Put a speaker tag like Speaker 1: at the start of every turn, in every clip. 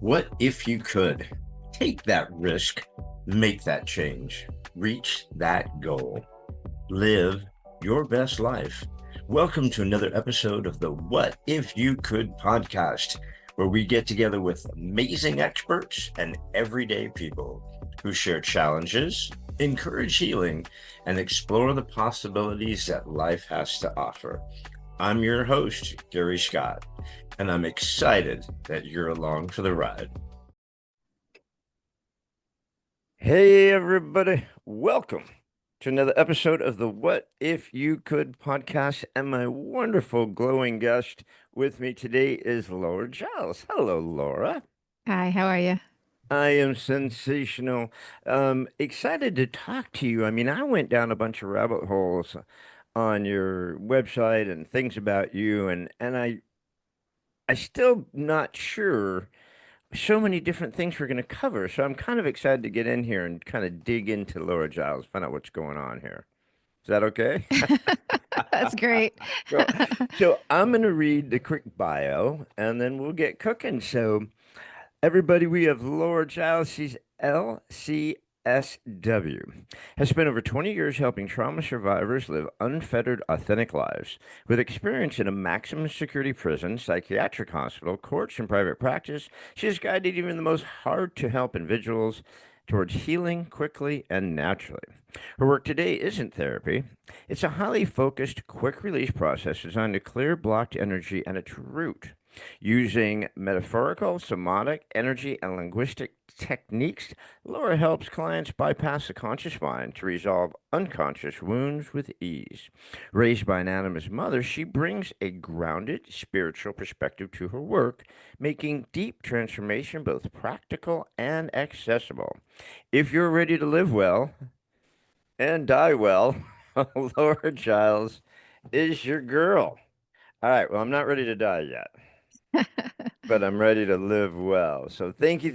Speaker 1: What if you could take that risk, make that change, reach that goal, live your best life? Welcome to another episode of the What If You Could podcast, where we get together with amazing experts and everyday people who share challenges, encourage healing, and explore the possibilities that life has to offer. I'm your host, Gary Scott, and I'm excited that you're along for the ride. Hey, everybody. Welcome to another episode of the What If You Could podcast. And my wonderful glowing guest with me today is Laura Giles. Hello, Laura.
Speaker 2: Hi, how are you?
Speaker 1: I am sensational. Excited to talk to you. I mean, I went down a bunch of rabbit holes on your website and things about you, and I still not sure so many different things we're going to cover. So I'm kind of excited to get in here and kind of dig into Laura Giles, find out what's going on here. Is that okay?
Speaker 2: That's great.
Speaker 1: Cool. So I'm going to read the quick bio and then we'll get cooking. So everybody, we have Laura Giles. She's LCSW. Has spent over 20 years helping trauma survivors live unfettered, authentic lives. With experience in a maximum security prison, psychiatric hospital, courts, and private practice, she has guided even the most hard to help individuals towards healing quickly and naturally. Her work today isn't therapy. It's a highly focused, quick release process designed to clear blocked energy at its root. Using metaphorical, somatic, energy, and linguistic techniques, Laura helps clients bypass the conscious mind to resolve unconscious wounds with ease. Raised by an animist mother, she brings a grounded spiritual perspective to her work, making deep transformation both practical and accessible. If you're ready to live well and die well, Laura Giles is your girl. All right, well, I'm not ready to die yet, but I'm ready to live well. So thank you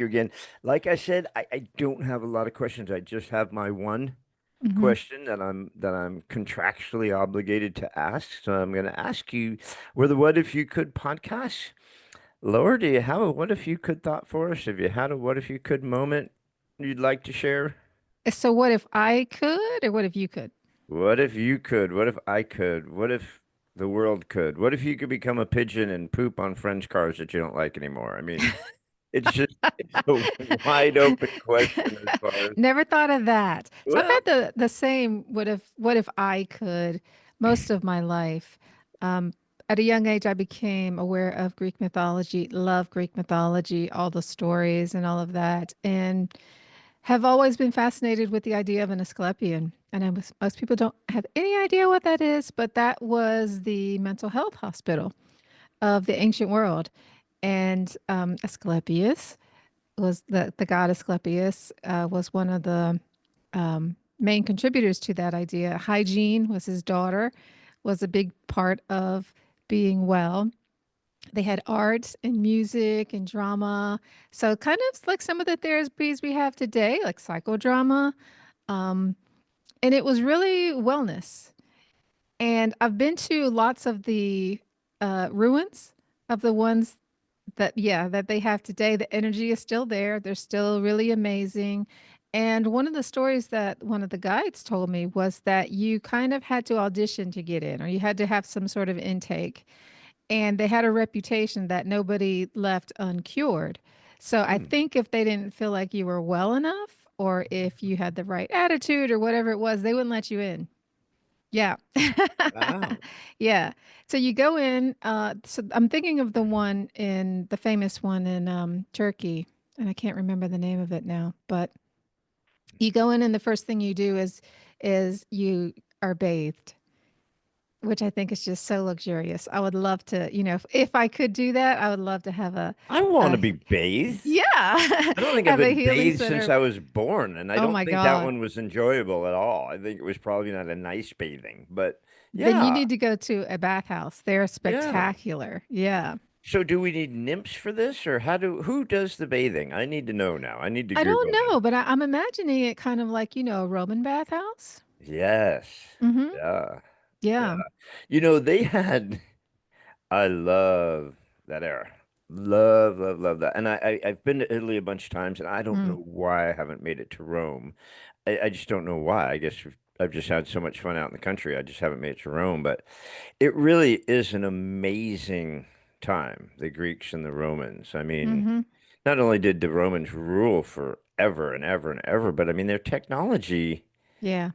Speaker 1: again. Like I said, I don't have a lot of questions. I just have my one
Speaker 2: hmm
Speaker 1: question that I'm contractually obligated to ask. So I'm going to ask you, were the What If You Could podcast? Laura, do you have a what if you could thought for us? Have you had a what if you could moment you'd like to share?
Speaker 2: So, what if I could, or what if you could?
Speaker 1: What if you could? What if I could? What if the world could? What if you could become a pigeon and poop on French cars that you don't like anymore? I mean, it's a wide open question as far as
Speaker 2: Never thought of that. So, I've
Speaker 1: well,
Speaker 2: had the same what if I could most of my life. Um, at a young age, I became aware of Greek mythology, love Greek mythology, all the stories and all of that, and have always been fascinated with the idea of an Asclepian. And most people don't have any idea what that is, but that was the mental health hospital of the ancient world. And Asclepius was the god Asclepius was one of the main contributors to that idea. Hygiene was his daughter, was a big part of being well. They had art and music and drama. So kind of like some of the therapies we have today, like psychodrama. Um, and it was really wellness. And I've been to lots of the ruins of the ones that they have today. The energy is still there. They're still really amazing. And one of the stories that one of the guides told me was that you kind of had to audition to get in, or you had to have some sort of intake. And they had a reputation that nobody left uncured. So I
Speaker 1: hmm,
Speaker 2: think if they didn't feel like you were well enough, or if you had the right attitude or whatever it was, they wouldn't let you in. Yeah.
Speaker 1: wow.
Speaker 2: Yeah. So you go in, so I'm thinking of the one in the famous one in Turkey, and I can't remember the name of it now, but you go in and the first thing you do is you are bathed, which I think is just so luxurious. I would love to, if I could do that, I would love to have
Speaker 1: I want to
Speaker 2: a
Speaker 1: be bathed.
Speaker 2: yeah,
Speaker 1: I don't think I've
Speaker 2: have a
Speaker 1: been
Speaker 2: healing
Speaker 1: bathed since
Speaker 2: center.
Speaker 1: I was born, and I
Speaker 2: Oh
Speaker 1: don't
Speaker 2: my
Speaker 1: think that
Speaker 2: God.
Speaker 1: one was enjoyable at all. I think it was probably not a nice bathing, but
Speaker 2: Then you
Speaker 1: yeah,
Speaker 2: need to go to a bathhouse. They're
Speaker 1: yeah.
Speaker 2: spectacular. Yeah.
Speaker 1: So do we need nymphs for this, or who does the bathing? I need to know now. I need to
Speaker 2: I don't
Speaker 1: Google
Speaker 2: know,
Speaker 1: now.
Speaker 2: but I'm imagining it kind of like, a Roman bathhouse.
Speaker 1: Yes.
Speaker 2: Mm-hmm.
Speaker 1: Yeah. Yeah.
Speaker 2: Yeah.
Speaker 1: They had, I love that era. Love, love, love that. And I've been to Italy a bunch of times, and I don't know
Speaker 2: Mm.
Speaker 1: why I haven't made it to Rome. I just don't know why. I guess I've just had so much fun out in the country. I just haven't made it to Rome, but it really is an amazing time, the Greeks and the Romans. I mean,
Speaker 2: Mm-hmm.
Speaker 1: not only did the Romans rule forever and ever and ever, but I mean, their technology
Speaker 2: Yeah.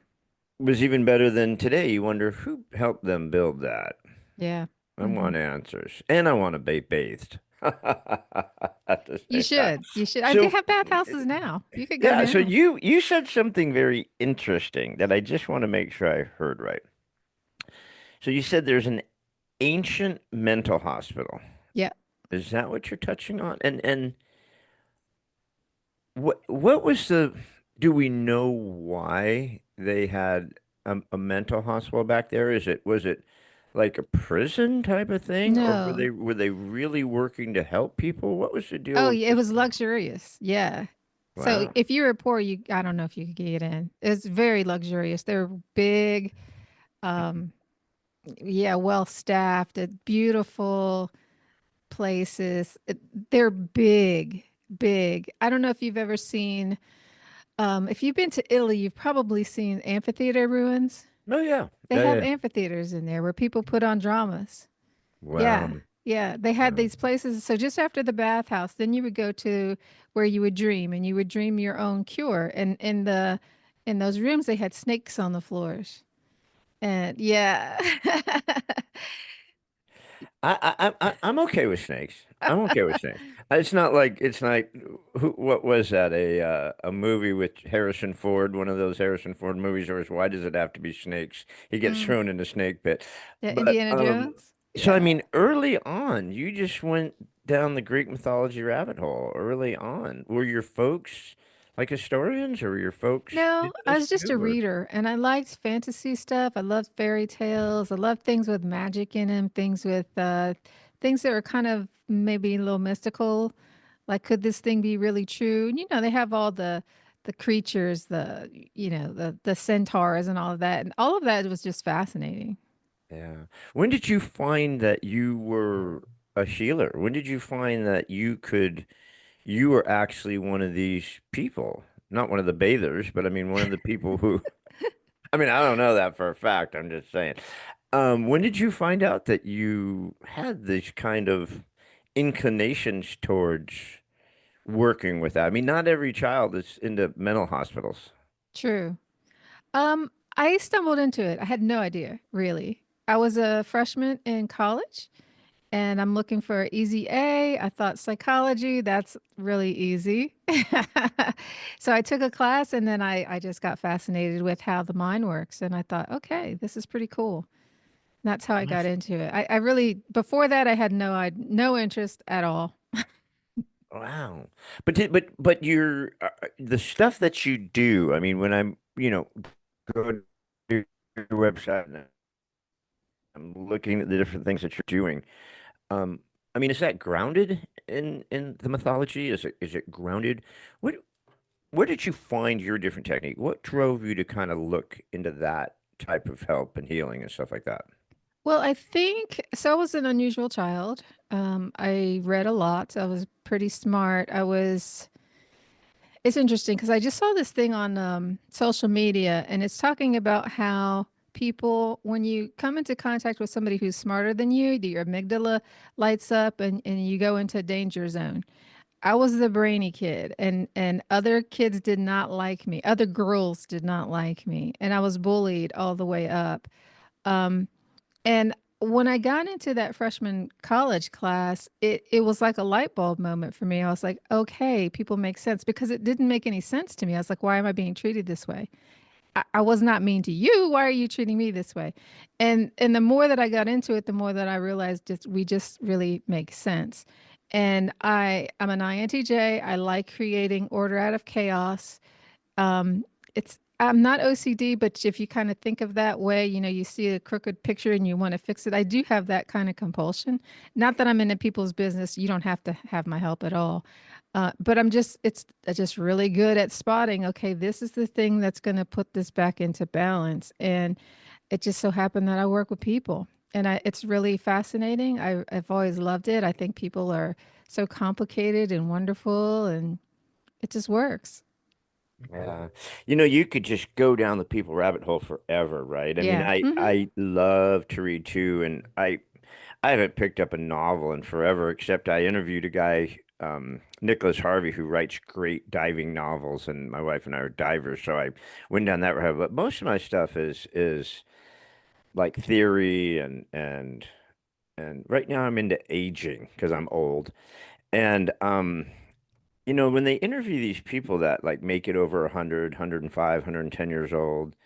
Speaker 1: was even better than today. You wonder who helped them build that.
Speaker 2: Yeah.
Speaker 1: I
Speaker 2: Mm-hmm.
Speaker 1: want answers, and I want to be bathed at the
Speaker 2: You
Speaker 1: same time.
Speaker 2: should. You should. They
Speaker 1: So,
Speaker 2: have bathhouses now. You could go
Speaker 1: yeah, so
Speaker 2: now.
Speaker 1: you said something very interesting that I just want to make sure I heard right. So you said there's an ancient mental hospital.
Speaker 2: Yeah.
Speaker 1: Is that what you're touching on? And what was the, do we know why they had a mental hospital back there? Was it like a prison type of thing, or
Speaker 2: No.
Speaker 1: were they really working to help people? What was the deal
Speaker 2: Oh,
Speaker 1: with
Speaker 2: yeah, it
Speaker 1: this?
Speaker 2: was luxurious. Yeah. So
Speaker 1: Wow.
Speaker 2: if you were poor, I don't know if you could get in. It's very luxurious. They're big, um, yeah, well staffed, beautiful places. They're big, big. I don't know if you've ever seen, if you've been to Italy, you've probably seen amphitheater ruins.
Speaker 1: Oh yeah.
Speaker 2: They
Speaker 1: Yeah,
Speaker 2: have
Speaker 1: yeah.
Speaker 2: amphitheaters in there where people put on dramas.
Speaker 1: Wow.
Speaker 2: Yeah. Yeah. They had
Speaker 1: Wow.
Speaker 2: these places. So just after the bathhouse, then you would go to where you would dream and you would dream your own cure. And in those rooms, they had snakes on the floors. And yeah.
Speaker 1: I'm okay with snakes. I'm okay with snakes. It's not like it's not what was that, a movie with Harrison Ford, one of those Harrison Ford movies where it's why does it have to be snakes? He gets
Speaker 2: Mm.
Speaker 1: thrown in the snake pit.
Speaker 2: Yeah.
Speaker 1: But
Speaker 2: Indiana Jones.
Speaker 1: so I
Speaker 2: Yeah.
Speaker 1: mean early on you just went down the Greek mythology rabbit hole early on. Were your folks like historians, or were your folks
Speaker 2: No,
Speaker 1: into
Speaker 2: I
Speaker 1: this
Speaker 2: was just a
Speaker 1: too, or
Speaker 2: reader and I liked fantasy stuff. I loved fairy tales. I loved things with magic in them, things with things that were kind of maybe a little mystical. Like, could this thing be really true? And, they have all the creatures, the centaurs and all of that. And all of that was just fascinating.
Speaker 1: yeah. When did you find that you were a healer? When did you find that you were actually one of these people? Not one of the bathers, but I mean one of the people who, I mean, I don't know that for a fact. I'm just saying. When did you find out that you had these kind of inclinations towards working with that? I mean, not every child is into mental hospitals.
Speaker 2: True. I stumbled into it. I had no idea, really. I was a freshman in college and I'm looking for easy A. I thought psychology, that's really easy. So I took a class and then I just got fascinated with how the mind works. And I thought, okay, this is pretty cool. That's how I got into it. I really, before that, I had no interest at all.
Speaker 1: Wow. But you're the stuff that you do, I mean, when I'm, go to your website and I'm looking at the different things that you're doing. Um, I mean, is that grounded in the mythology? Is it grounded? What where did you find your different technique? What drove you to kind of look into that type of help and healing and stuff like that?
Speaker 2: Well, I think so. I was an unusual child. I read a lot. I was pretty smart. It's interesting because I just saw this thing on social media and it's talking about how people, when you come into contact with somebody who's smarter than you, your amygdala lights up and you go into a danger zone. I was the brainy kid and other kids did not like me. Other girls did not like me. And I was bullied all the way up. Um, and when I got into that freshman college class, it was like a light bulb moment for me. I was like, okay, people make sense because it didn't make any sense to me. I was like, why am I being treated this way? I was not mean to you. Why are you treating me this way? And the more that I got into it, the more that I realized we just really make sense. And I'm an INTJ. I like creating order out of chaos. It's I'm not OCD, but if you kind of think of that way, you see a crooked picture and you want to fix it. I do have that kind of compulsion. Not that I'm into people's business. You don't have to have my help at all. But it's just really good at spotting, okay, this is the thing that's going to put this back into balance. And it just so happened that I work with people. And it's really fascinating. I've always loved it. I think people are so complicated and wonderful, and it just works.
Speaker 1: Yeah. You know, you could just go down the people rabbit hole forever, right? I mean,
Speaker 2: Yeah.
Speaker 1: I love to read too, and I haven't picked up a novel in forever, except I interviewed a guy, Nicholas Harvey, who writes great diving novels, and my wife and I are divers, so I went down that route. But most of my stuff is like theory and right now I'm into aging because I'm old. And you know, when they interview these people that like make it over 100, 105, 110 years old,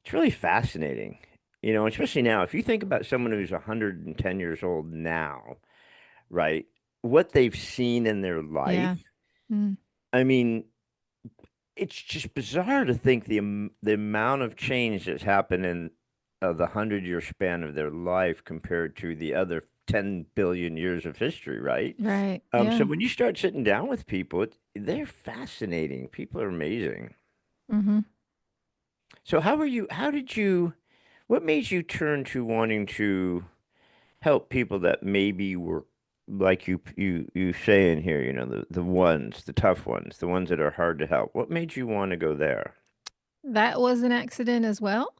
Speaker 1: it's really fascinating. You know, especially now, if you think about someone who's 110 years old now, right? What they've seen in their
Speaker 2: Yeah.
Speaker 1: life.
Speaker 2: Mm,
Speaker 1: I mean, it's just bizarre to think the amount of change that's happened in the 100-year span of their life compared to the other 10 billion years of history, right?
Speaker 2: right.
Speaker 1: So
Speaker 2: Yeah.
Speaker 1: when you start sitting down with people, they're fascinating. People are amazing.
Speaker 2: Hmm.
Speaker 1: So how did you, what made you turn to wanting to help people that maybe were like you say in here, you know, the ones, the tough ones, the ones that are hard to help. What made you want to go there?
Speaker 2: That was an accident as well.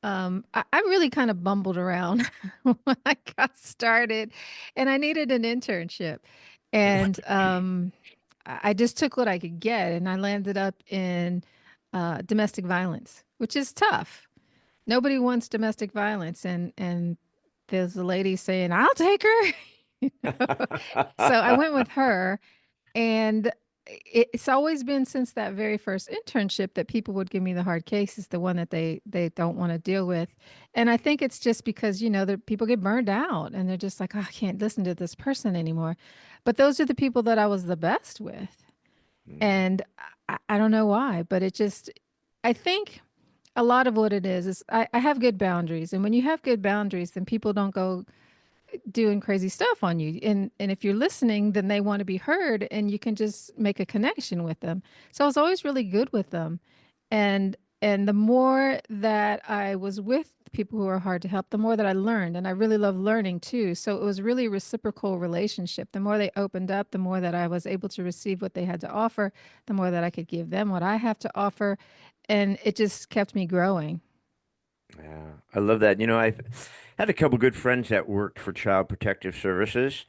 Speaker 2: I really kind of bumbled around when I got started, and I needed an internship. And I just took what I could get, and I landed up in domestic violence, which is tough. Nobody wants domestic violence, and there's a lady saying, "I'll take her." So I went with her, and it's always been since that very first internship that people would give me the hard cases, the one that they don't want to deal with. And I think it's just because, the people get burned out and they're just like, oh, I can't listen to this person anymore. But those are the people that I was the best with.
Speaker 1: Mm,
Speaker 2: And I don't know why, but I think a lot of what it is I have good boundaries. And when you have good boundaries, then people don't go doing crazy stuff on you, and if you're listening, then they want to be heard, and you can just make a connection with them. So I was always really good with them, and the more that I was with people who are hard to help, the more that I learned, and I really love learning too. So it was really a reciprocal relationship. The more they opened up, the more that I was able to receive what they had to offer, the more that I could give them what I have to offer, and it just kept me growing.
Speaker 1: yeah, I love that. You know, I've had a couple good friends that worked for Child Protective Services,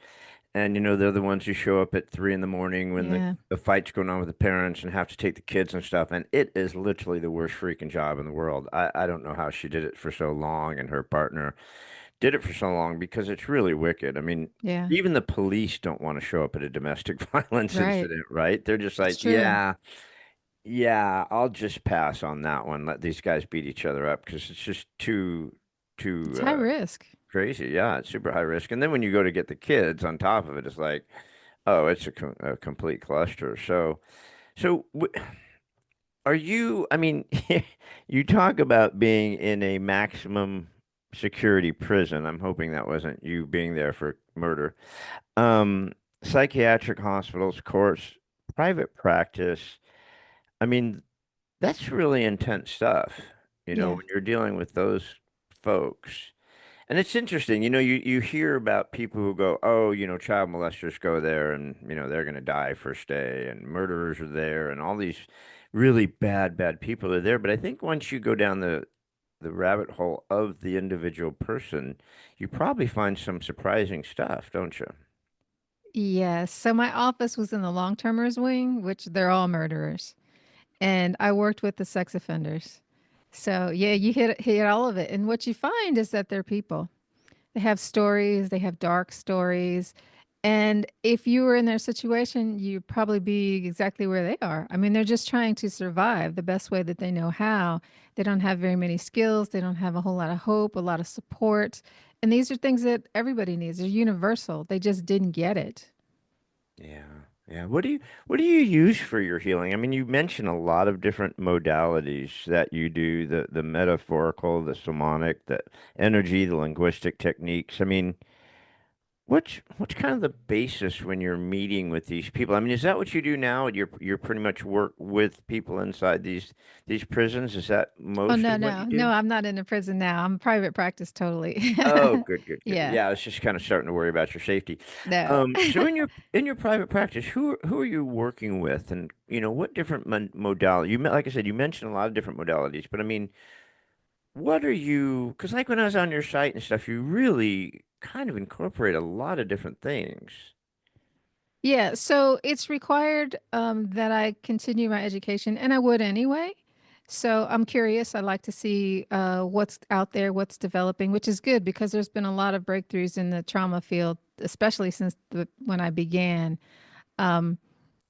Speaker 1: and you know, they're the ones who show up at 3 in the morning when
Speaker 2: Yeah,
Speaker 1: the fight's going on with the parents and have to take the kids and stuff. And it is literally the worst freaking job in the world. I don't know how she did it for so long and her partner did it for so long because it's really wicked. I mean,
Speaker 2: yeah,
Speaker 1: even the police don't want to show up at a domestic violence
Speaker 2: right.
Speaker 1: incident, right? They're just
Speaker 2: It's
Speaker 1: like,
Speaker 2: true.
Speaker 1: yeah, yeah, I'll just pass on that one. Let these guys beat each other up because it's just
Speaker 2: It's
Speaker 1: too
Speaker 2: high risk.
Speaker 1: crazy. Yeah, it's super high risk. And then when you go to get the kids on top of it, it's like, oh, it's a complete cluster. So are you, I mean, you talk about being in a maximum security prison. I'm hoping that wasn't you being there for murder. Um, Psychiatric hospitals, courts, private practice. I mean, that's really intense stuff, you know,
Speaker 2: Yeah.
Speaker 1: when you're dealing with those folks. And it's interesting, you know, you hear about people who go, oh, you know, child molesters go there and, you know, they're going to die first day and murderers are there and all these really bad people are there. But I think once you go down the rabbit hole of the individual person, you probably find some surprising stuff, don't you?
Speaker 2: Yes. So my office was in the long-termers wing, which they're all murderers. And I worked with the sex offenders. So yeah, you hit all of it. And what you find is that they're people. They have stories, they have dark stories. And if you were in their situation, you'd probably be exactly where they are. I mean, they're just trying to survive the best way that they know how. They don't have very many skills, they don't have a whole lot of hope, a lot of support. And these are things that everybody needs. They're universal. They just didn't get it.
Speaker 1: Yeah. Yeah. What do you use for your healing? I mean, you mentioned a lot of different modalities that you do, the metaphorical, the somatic, the energy, the linguistic techniques. I mean, What's kind of the basis when you're meeting with these people? I mean, is that what you do now? You're pretty much work with people inside these prisons? Is that
Speaker 2: Oh,
Speaker 1: most
Speaker 2: no,
Speaker 1: of what you
Speaker 2: no, no,
Speaker 1: do?
Speaker 2: I'm not in a prison now. I'm private practice totally.
Speaker 1: Oh, good, good, good.
Speaker 2: Yeah,
Speaker 1: Yeah, I was just kind of starting to worry about your safety.
Speaker 2: no.
Speaker 1: So in your private practice, who are you working with, and what different modality? Like I said, you mentioned a lot of different modalities, but I mean, what are you? Because like when I was on your site and stuff, you really kind of incorporate a lot of different things.
Speaker 2: Yeah, so it's required that I continue my education, and I would anyway. So I'm curious. I'd like to see what's out there, what's developing, which is good because there's been a lot of breakthroughs in the trauma field, especially since when I began. Um,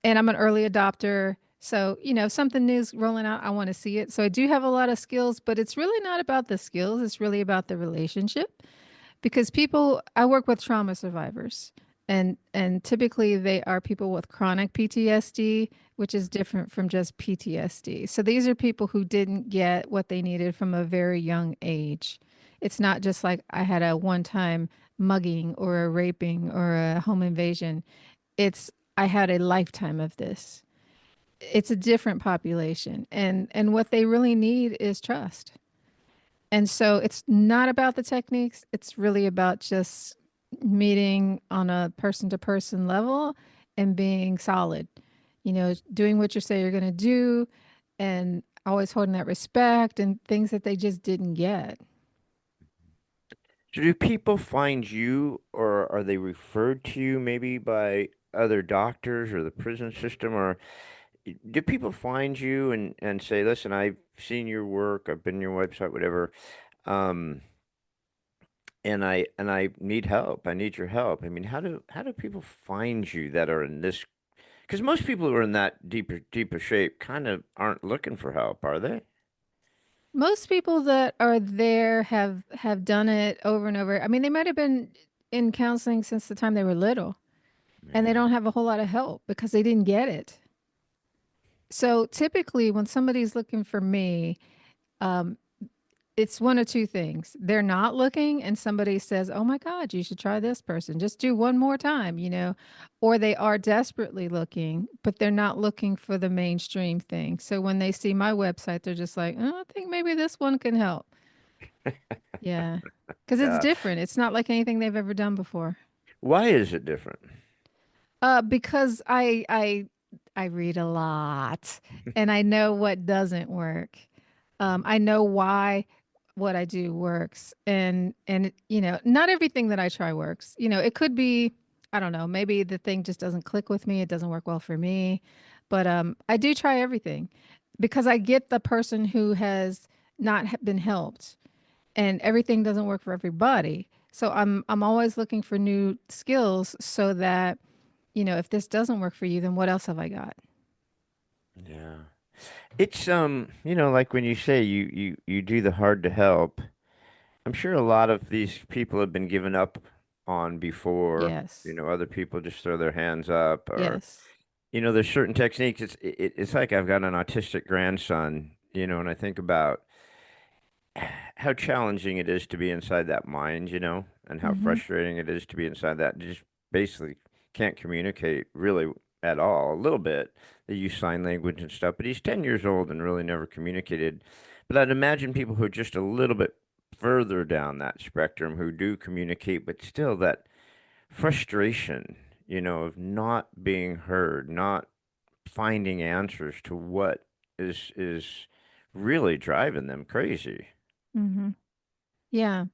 Speaker 2: and I'm an early adopter. So, if something new's rolling out, I want to see it. So I do have a lot of skills, but it's really not about the skills. It's really about the relationship because I work with trauma survivors, and typically they are people with chronic PTSD, which is different from just PTSD. So these are people who didn't get what they needed from a very young age. It's not just like I had a one-time mugging or a raping or a home invasion. It's I had a lifetime of this. It's a different population, and what they really need is trust. And so it's not about the techniques, it's really about just meeting on a person to person level and being solid. Doing what you say you're going to do and always holding that respect and things that they just didn't get.
Speaker 1: So do people find you, or are they referred to you maybe by other doctors or the prison system, or do people find you and say, "Listen, I've seen your work, I've been on your website, whatever, um, and I need help. I need your help." I mean, how do people find you that are in this? Because most people who are in that deeper shape kind of aren't looking for help, are they?
Speaker 2: Most people that are there have done it over and over. I mean, they might have been in counseling since the time they were little and they
Speaker 1: Yeah.
Speaker 2: don't have a whole lot of help because they didn't get it. So typically when somebody's looking for me, um, it's one of two things. They're not looking, and somebody says, "Oh my God, you should try this person. Just do one more time." Or they are desperately looking, but they're not looking for the mainstream thing. So when they see my website, they're just like, "Oh, I think maybe this one can help." Yeah. Because it's
Speaker 1: Yeah.
Speaker 2: different. It's not like anything they've ever done before.
Speaker 1: Why is it different?
Speaker 2: Because I read a lot and I know what doesn't work. I know why what I do works, and not everything that I try works. It could be, I don't know, maybe the thing just doesn't click with me. It doesn't work well for me, but I do try everything because I get the person who has not been helped, and everything doesn't work for everybody. So I'm always looking for new skills so that if this doesn't work for you, then what else have I got?
Speaker 1: Yeah. It's like when you say you do the hard to help, I'm sure a lot of these people have been given up on before.
Speaker 2: Yes.
Speaker 1: Other people just throw their hands up, or
Speaker 2: Yes.
Speaker 1: there's certain techniques. It's like I've got an autistic grandson, and I think about how challenging it is to be inside that mind, and how
Speaker 2: Mm-hmm.
Speaker 1: frustrating it is to be inside that. You just basically can't communicate really at all. A little bit. They use sign language and stuff, but he's 10 years old and really never communicated. But I'd imagine people who are just a little bit further down that spectrum who do communicate, but still that frustration, of not being heard, not finding answers to what is really driving them crazy.
Speaker 2: Mm-hmm. Yeah.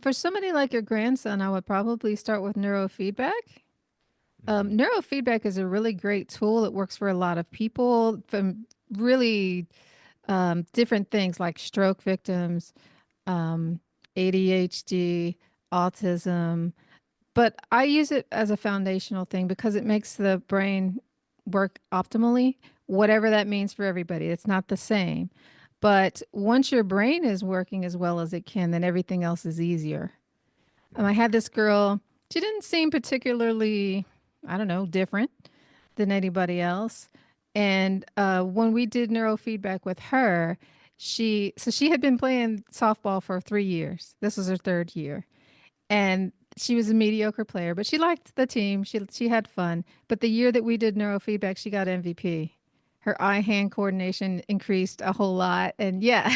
Speaker 2: For somebody like your grandson, I would probably start with neurofeedback.
Speaker 1: Mhm.
Speaker 2: Neurofeedback is a really great tool. It works for a lot of people from really different things like stroke victims, um, ADHD, autism. But I use it as a foundational thing because it makes the brain work optimally, whatever that means for everybody. It's not the same. But once your brain is working as well as it can, then everything else is easier. I had this girl, she didn't seem particularly, I don't know, different than anybody else. And when we did neurofeedback with her, she had been playing softball for 3 years. This was her third year. And She was a mediocre player, but she liked the team. She had fun. But the year that we did neurofeedback, she got MVP. Her eye-hand coordination increased a whole lot, and yeah.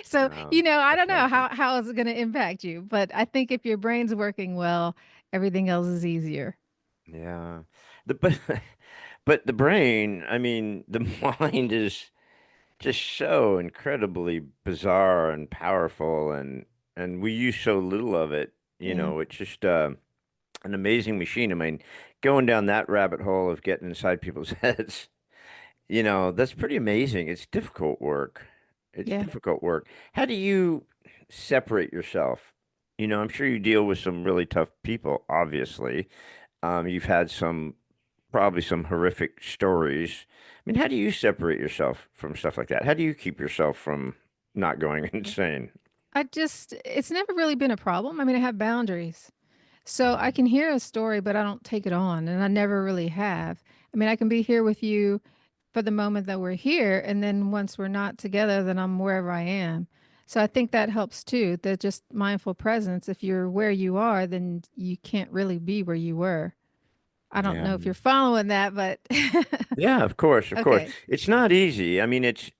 Speaker 2: So I
Speaker 1: That's
Speaker 2: don't know
Speaker 1: awesome.
Speaker 2: how is it going to impact you, but I think if your brain's working well, everything else is easier.
Speaker 1: Yeah. But but the brain, I mean, the mind is just so incredibly bizarre and powerful, and we use so little of it.
Speaker 2: Yeah,
Speaker 1: It's just an amazing machine. I mean, going down that rabbit hole of getting inside people's heads, that's pretty amazing. It's difficult work. It's
Speaker 2: yeah.
Speaker 1: difficult work. How do you separate yourself? I'm sure you deal with some really tough people, obviously. You've had probably some horrific stories. I mean, how do you separate yourself from stuff like that? How do you keep yourself from not going insane?
Speaker 2: It's never really been a problem. I mean, I have boundaries. So I
Speaker 1: Mhm.
Speaker 2: can hear a story, but I don't take it on, and I never really have. I mean, I can be here with you for the moment that we're here, and then once we're not together, then I'm wherever I am. So I think that helps too. That just mindful presence. If you're where you are, then you can't really be where you were. I don't
Speaker 1: Yeah.
Speaker 2: know if you're following that, but
Speaker 1: Yeah, of course, of course.
Speaker 2: okay.
Speaker 1: It's not easy. I mean, it's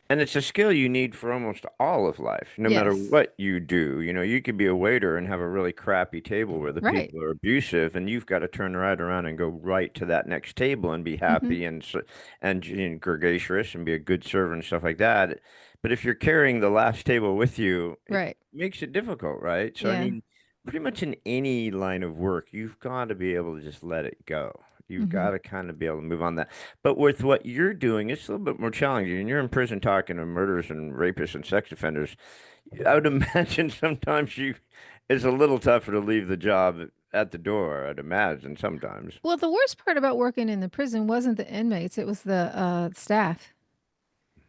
Speaker 1: a skill you need for almost all of life, no matter
Speaker 2: Yes.
Speaker 1: what you do. You could be a waiter and have a really crappy table where the
Speaker 2: Right.
Speaker 1: people are abusive, and you've got to turn right around and go right to that next table and be
Speaker 2: Hmm.
Speaker 1: happy and gregarious and be a good servant and stuff like that. But if you're carrying the last table with you, it
Speaker 2: Right.
Speaker 1: makes it difficult, right? So, I
Speaker 2: Yeah.
Speaker 1: mean, pretty much in any line of work, you've got to be able to just let it go. You've
Speaker 2: Hmm.
Speaker 1: got to kind of be able to move on that. But with what you're doing, it's a little bit more challenging. And you're in prison talking to murderers and rapists and sex offenders. I would imagine sometimes it's a little tougher to leave the job at the door. I'd imagine sometimes.
Speaker 2: Well, the worst part about working in the prison wasn't the inmates; it was the staff.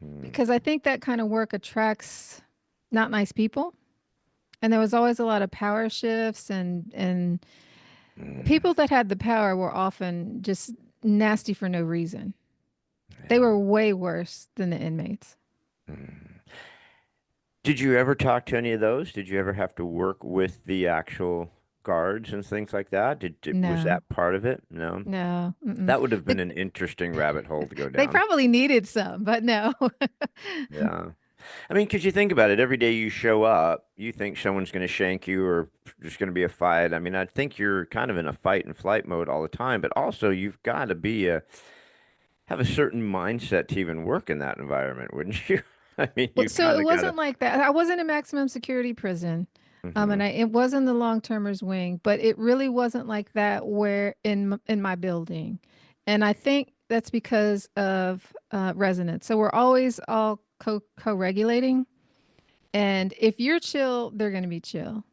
Speaker 1: Hmm.
Speaker 2: Because I think that kind of work attracts not nice people. And there was always a lot of power shifts, and
Speaker 1: Mm,
Speaker 2: people that had the power were often just nasty for no reason. They
Speaker 1: yeah.
Speaker 2: were way worse than the inmates.
Speaker 1: Mm. Did you ever talk to any of those? Did you ever have to work with the actual guards and things like that? Was
Speaker 2: No,
Speaker 1: that part of it? No.
Speaker 2: no. Mm-mm.
Speaker 1: That would have
Speaker 2: The,
Speaker 1: been an interesting rabbit hole to go
Speaker 2: they
Speaker 1: down.
Speaker 2: probably needed some, but no.
Speaker 1: Yeah. I mean, because you think about it, every day you show up, you think someone's going to shank you or there's going to be a fight. I mean, I think you're kind of in a fight and flight mode all the time, but also you've got to have a certain mindset to even work in that environment, wouldn't you? I mean,
Speaker 2: Well,
Speaker 1: you
Speaker 2: so
Speaker 1: kind
Speaker 2: it
Speaker 1: of got to.
Speaker 2: wasn't like that. I wasn't in maximum security prison.
Speaker 1: Hmm.
Speaker 2: It wasn't the long-termers wing, but it really wasn't like that where in my building. And I think that's because of residents. So we're always all co-regulating. And if you're chill, they're going to be chill.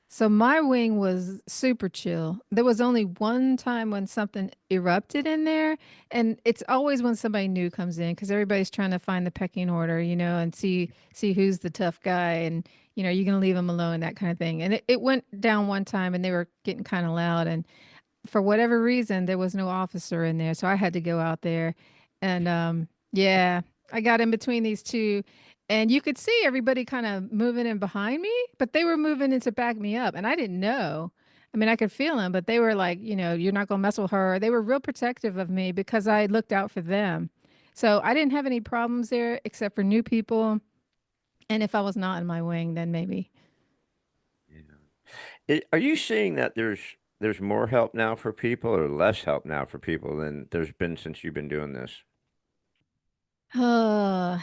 Speaker 2: So my wing was super chill. There was only one time when something erupted in there, and it's always when somebody new comes in because everybody's trying to find the pecking order, and see who's the tough guy, and you're gonna leave them alone, that kind of thing. And it went down one time, and they were getting kind of loud, and for whatever reason, there was no officer in there, so I had to go out there, and yeah, I got in between these two, and you could see everybody kind of moving in behind me, but they were moving in to back me up, and I didn't know. I mean, I could feel them, but they were like, you're not gonna mess with her. They were real protective of me because I looked out for them. So I didn't have any problems there except for new people, and if I was not in my wing, then maybe.
Speaker 1: Are you seeing that there's more help now for people or less help now for people than there's been since you've been doing this?
Speaker 2: Uh,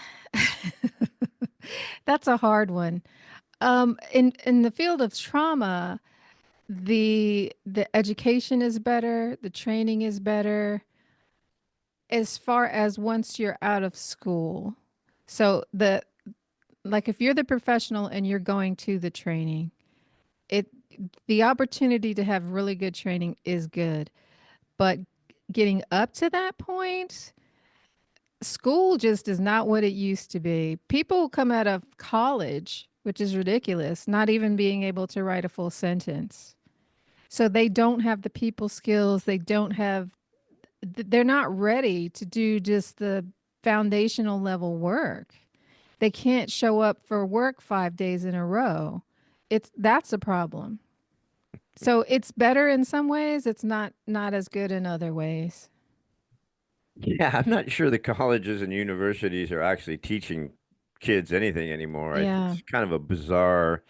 Speaker 2: that's a hard one. In the field of trauma, the education is better, the training is better as far as once you're out of school. So the like if you're the professional and you're going to the training, it the opportunity to have really good training is good. But getting up to that point, school just is not what it used to be. People come out of college, which is ridiculous, not even being able to write a full sentence. So they don't have the people skills. They're not ready to do just the foundational level work. They can't show up for work 5 days in a row. That's a problem. So it's better in some ways, it's not as good in other ways.
Speaker 1: Yeah, I'm not sure the colleges and universities are actually teaching kids anything anymore.
Speaker 2: Yeah,
Speaker 1: It's kind of a bizarre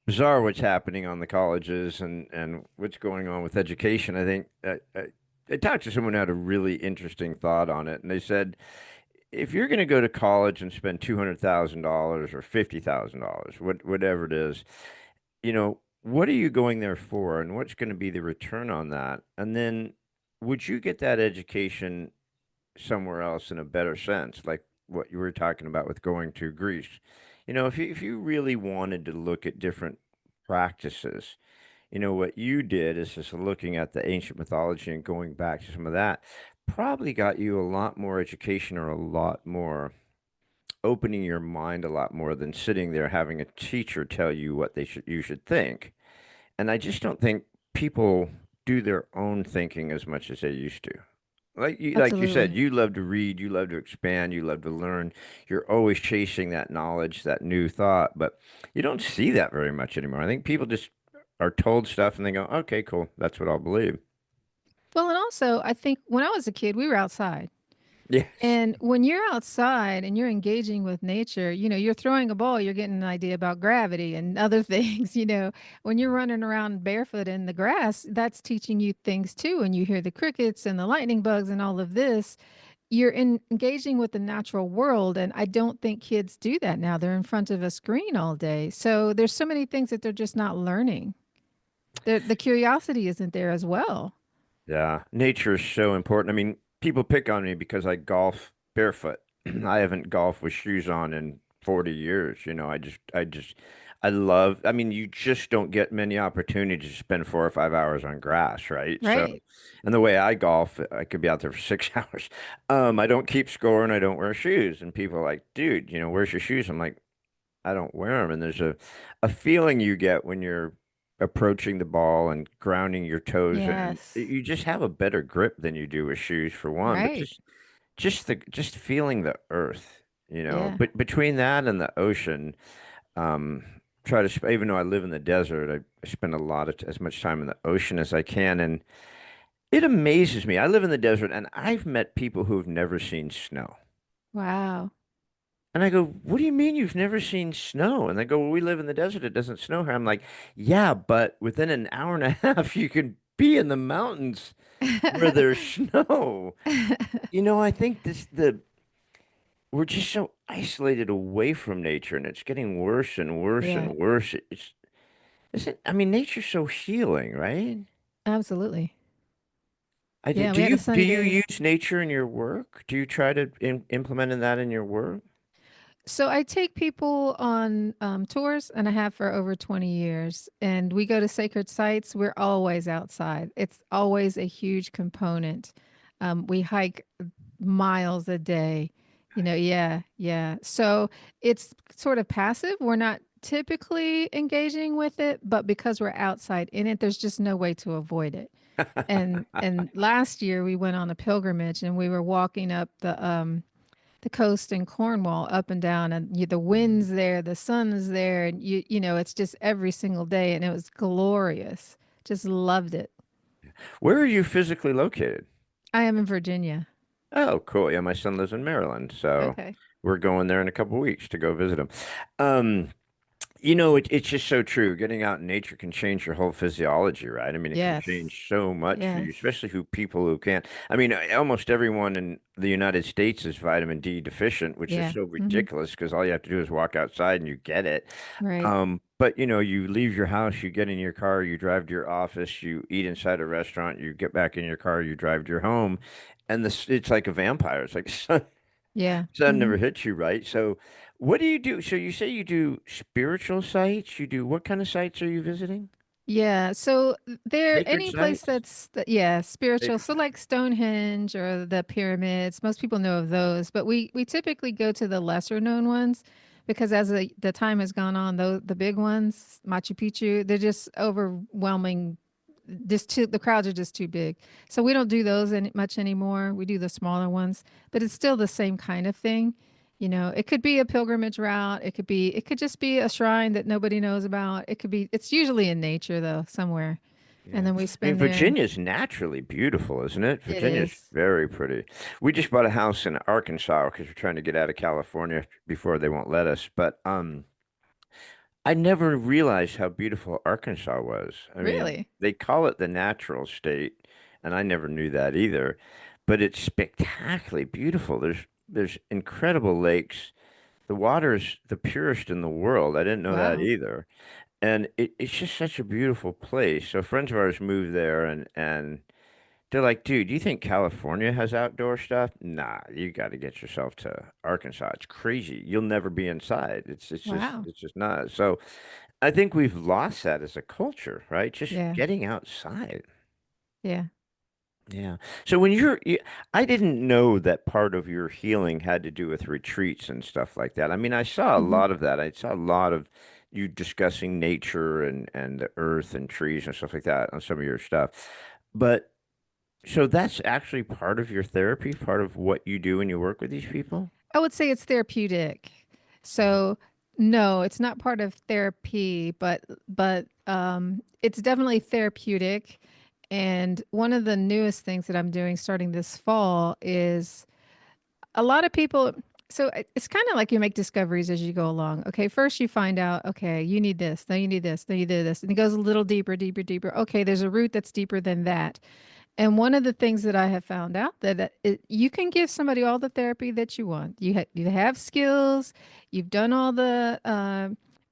Speaker 1: what's happening on the colleges and what's going on with education. I think I talked to someone who had a really interesting thought on it, and they said if you're going to go to college and spend $200,000 or $50,000, whatever it is, what are you going there for, and what's going to be the return on that? And then would you get that education somewhere else in a better sense, like what you were talking about with going to Greece? If you really wanted to look at different practices, what you did is just looking at the ancient mythology and going back to some of that probably got you a lot more education or a lot more opening your mind a lot more than sitting there having a teacher tell you what you should think. And I just don't think people do their own thinking as much as they used to. Like you said,
Speaker 2: absolutely.
Speaker 1: you love to read, you love to expand, you love to learn. You're always chasing that knowledge, that new thought, but you don't see that very much anymore. I think people just are told stuff and they go, "Okay, cool, that's what I'll believe."
Speaker 2: Well, and also, I think when I was a kid, we were outside.
Speaker 1: Yes.
Speaker 2: And when you're outside and you're engaging with nature, you're throwing a ball, you're getting an idea about gravity and other things. When you're running around barefoot in the grass, that's teaching you things too. And you hear the crickets and the lightning bugs and all of this. You're engaging with the natural world. And I don't think kids do that now. They're in front of a screen all day. So there's so many things that they're just not learning. The curiosity isn't there as well.
Speaker 1: Yeah, nature is so important. I mean, people pick on me because I golf barefoot. I haven't golfed with shoes on in 40 years. I love, I mean, you just don't get many opportunities to spend 4 or 5 hours on grass, right? So,
Speaker 2: Right.
Speaker 1: and the way I golf, I could be out there for 6 hours. I don't keep score and I don't wear shoes. And people are like, dude, where's your shoes? I'm like, I don't wear them. And there's a feeling you get when you're approaching the ball and grounding your toes in.
Speaker 2: Yes.
Speaker 1: You just have a better grip than you do with shoes for one, but
Speaker 2: Right.
Speaker 1: just feeling the earth,
Speaker 2: Yeah.
Speaker 1: But between that and the ocean, um, even though I live in the desert, I spend a lot of as much time in the ocean as I can, and it amazes me. I live in the desert, and I've met people who've never seen snow.
Speaker 2: Wow.
Speaker 1: And I go, what do you mean you've never seen snow? And they go, well, we live in the desert. It doesn't snow here. I'm like, yeah, but within an hour and a half, you can be in the mountains where there's snow. I think we're just so isolated away from nature, and it's getting worse and worse
Speaker 2: Yeah,
Speaker 1: and worse. I mean, nature's so healing, right?
Speaker 2: absolutely.
Speaker 1: I do.
Speaker 2: Yeah,
Speaker 1: Do
Speaker 2: we had a
Speaker 1: you
Speaker 2: sunny day.
Speaker 1: use nature in your work? Do you try to implement that in your work?
Speaker 2: So I take people on tours, and I have for over 20 years. And we go to sacred sites. We're always outside. It's always a huge component. We hike miles a day. Yeah, yeah. So it's sort of passive. We're not typically engaging with it, but because we're outside in it, there's just no way to avoid it. And last year we went on a pilgrimage and we were walking up the coast in Cornwall up and down, and the wind's there, the sun is there, and it's just every single day, and it was glorious. Just loved it.
Speaker 1: Where are you physically located?
Speaker 2: I am in Virginia.
Speaker 1: Oh, cool. Yeah, my son lives in Maryland, so
Speaker 2: Okay.
Speaker 1: we're going there in a couple weeks to go visit him. Um, it's just so true. Getting out in nature can change your whole physiology, right? I mean, it can
Speaker 2: Yes.
Speaker 1: change so much for you,
Speaker 2: Yes.
Speaker 1: especially who people who can't. I mean, almost everyone in the United States is vitamin D deficient, which is
Speaker 2: Yeah.
Speaker 1: so
Speaker 2: Hmm.
Speaker 1: ridiculous because all you have to do is walk outside and you get it.
Speaker 2: Right.
Speaker 1: But you leave your house, you get in your car, you drive to your office, you eat inside a restaurant, you get back in your car, you drive to your home, and it's like a vampire. It's like
Speaker 2: Yeah.
Speaker 1: sun
Speaker 2: Hmm.
Speaker 1: never hits you, right? So, what do you do? So you say you do spiritual sites. You do what kind of sites are you visiting?
Speaker 2: Yeah. So there,
Speaker 1: Sacred
Speaker 2: any place
Speaker 1: sites?
Speaker 2: yeah, spiritual.
Speaker 1: Sacred
Speaker 2: So
Speaker 1: sites.
Speaker 2: like Stonehenge or the pyramids, most people know of those, but we typically go to the lesser known ones because as the time has gone on, though the big ones, Machu Picchu, they're just overwhelming. The crowds are just too big. So we don't do those much anymore. We do the smaller ones, but it's still the same kind of thing. It could be a pilgrimage route. It could just be a shrine that nobody knows about. It's usually in nature though, somewhere. And
Speaker 1: Yeah.
Speaker 2: then we
Speaker 1: I mean,
Speaker 2: spend there.
Speaker 1: Virginia's naturally beautiful, isn't it?
Speaker 2: It
Speaker 1: Virginia's
Speaker 2: is.
Speaker 1: very pretty. We just bought a house in Arkansas because we're trying to get out of California before they won't let us. But I never realized how beautiful Arkansas was. I mean,
Speaker 2: Really?
Speaker 1: they call it the natural state, and I never knew that either. But it's spectacularly beautiful. There's incredible lakes. The water's the purest in the world. I didn't know that
Speaker 2: Wow.
Speaker 1: either. And it's just such a beautiful place. So friends of ours moved there and they're like, dude, do you think California has outdoor stuff? Nah, you got to get yourself to Arkansas. It's crazy. You'll never be inside.
Speaker 2: Wow.
Speaker 1: It's just not. So I think we've lost that as a culture, right? Just
Speaker 2: Yeah.
Speaker 1: getting outside.
Speaker 2: Yeah.
Speaker 1: Yeah. So I didn't know that part of your healing had to do with retreats and stuff like that. I mean, I saw a
Speaker 2: Hmm.
Speaker 1: lot of that. I saw a lot of you discussing nature and the earth and trees and stuff like that on some of your stuff. But so that's actually part of your therapy, part of what you do when you work with these people?
Speaker 2: I would say it's therapeutic. So no, it's not part of therapy, but it's definitely therapeutic. And one of the newest things that I'm doing starting this fall is a lot of people. So it's kind of like you make discoveries as you go along. Okay, first you find out, okay, you need this, then you need this, then you need this, and it goes a little deeper, deeper, deeper. Okay, there's a root that's deeper than that. And one of the things that I have found out you can give somebody all the therapy that you want. You have skills, you've done all the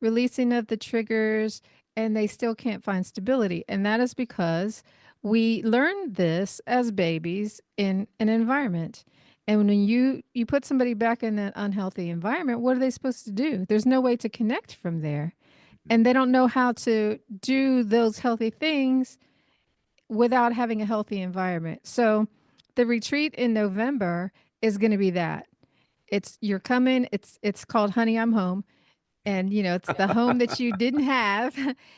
Speaker 2: releasing of the triggers, and they still can't find stability. And that is because we learned this as babies in an environment. And when you put somebody back in that unhealthy environment, what are they supposed to do? There's no way to connect from there. And they don't know how to do those healthy things without having a healthy environment. So the retreat in November is going to be that. It's you're coming, it's called Honey I'm Home, and it's the home that you didn't have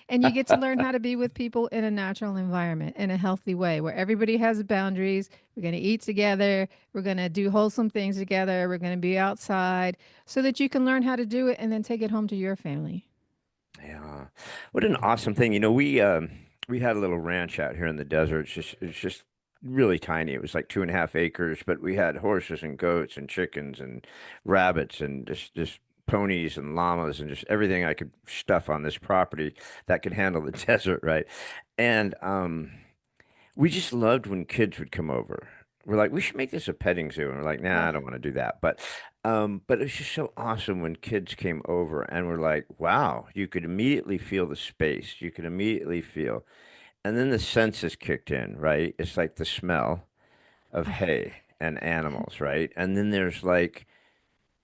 Speaker 2: and you get to learn how to be with people in a natural environment in a healthy way where everybody has boundaries. We're going to eat together, we're going to do wholesome things together, we're going to be outside so that you can learn how to do it and then take it home to your family.
Speaker 1: Yeah. What an awesome thing. We had a little ranch out here in the desert. It's just really tiny. It was like 2.5 acres, but we had horses and goats and chickens and rabbits and just ponies and llamas and just everything I could stuff on this property that could handle the desert, right? And we just loved when kids would come over. We're like, we should make this a petting zoo. And we're like, nah, I
Speaker 2: Oh,
Speaker 1: don't want to do that. But it's just so awesome when kids came over and we're like, wow, you could immediately feel the space. You could immediately feel. And then the senses kicked in, right? It's like the smell of
Speaker 2: oh,
Speaker 1: hay and animals, right? And then there's like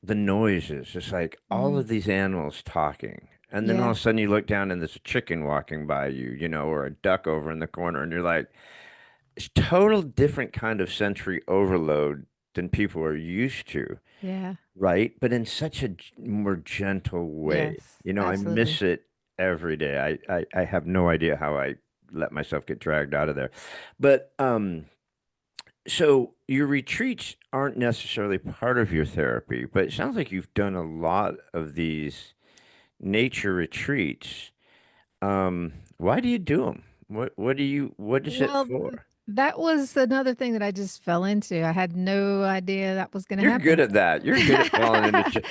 Speaker 1: the noises. It's like all
Speaker 2: mm,
Speaker 1: of these animals talking. And then all
Speaker 2: yeah,
Speaker 1: of a sudden you look down and there's a chicken walking by you, or a duck over in the corner, and you're like, it's total different kind of sensory overload than people are used to,
Speaker 2: yeah,
Speaker 1: right? But in such a more gentle way.
Speaker 2: yes,
Speaker 1: I
Speaker 2: absolutely.
Speaker 1: miss it every day. I have no idea how I let myself get dragged out of there. But so your retreats aren't necessarily part of your therapy, but it sounds like you've done a lot of these nature retreats. Why do you do them? What is it
Speaker 2: Well,
Speaker 1: for?
Speaker 2: that was another thing that I just fell into. I had no idea that was going to
Speaker 1: You're good
Speaker 2: happen.
Speaker 1: at that. You're good at falling into shit.